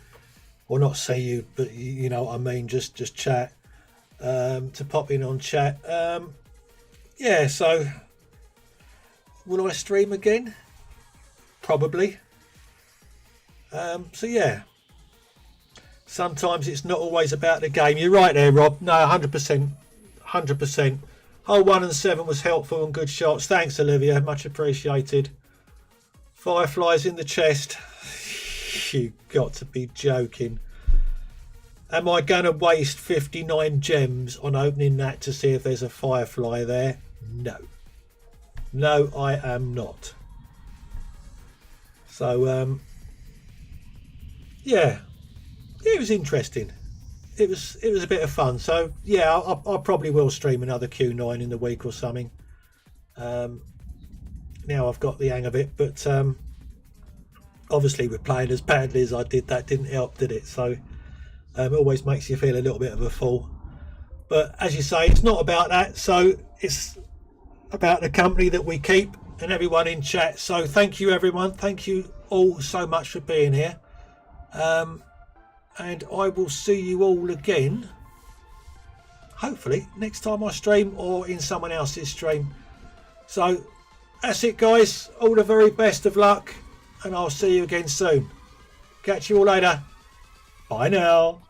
Well, not see you, but you know what I mean. Just chat. To pop in on chat. Yeah. So, will I stream again? Probably. So yeah. Sometimes it's not always about the game. You're right there, Rob. No, 100%, 100%. Hole 1 and 7 was helpful and good shots. Thanks, Olivia. Much appreciated. Fireflies in the chest. You've got to be joking. Am I going to waste 59 gems on opening that to see if there's a firefly there? No. No, I am not. So, yeah, it was interesting. It was a bit of fun. So, yeah, I probably will stream another Q9 in the week or something. Now I've got the hang of it, but obviously with playing as badly as I did, that didn't help, did it? So it always makes you feel a little bit of a fool. But as you say, it's not about that. So it's about the company that we keep and everyone in chat. So thank you, everyone. Thank you all so much for being here. And I will see you all again, hopefully next time I stream or in someone else's stream. So that's it, guys. All the very best of luck, and I'll see you again soon. Catch you all later. Bye now.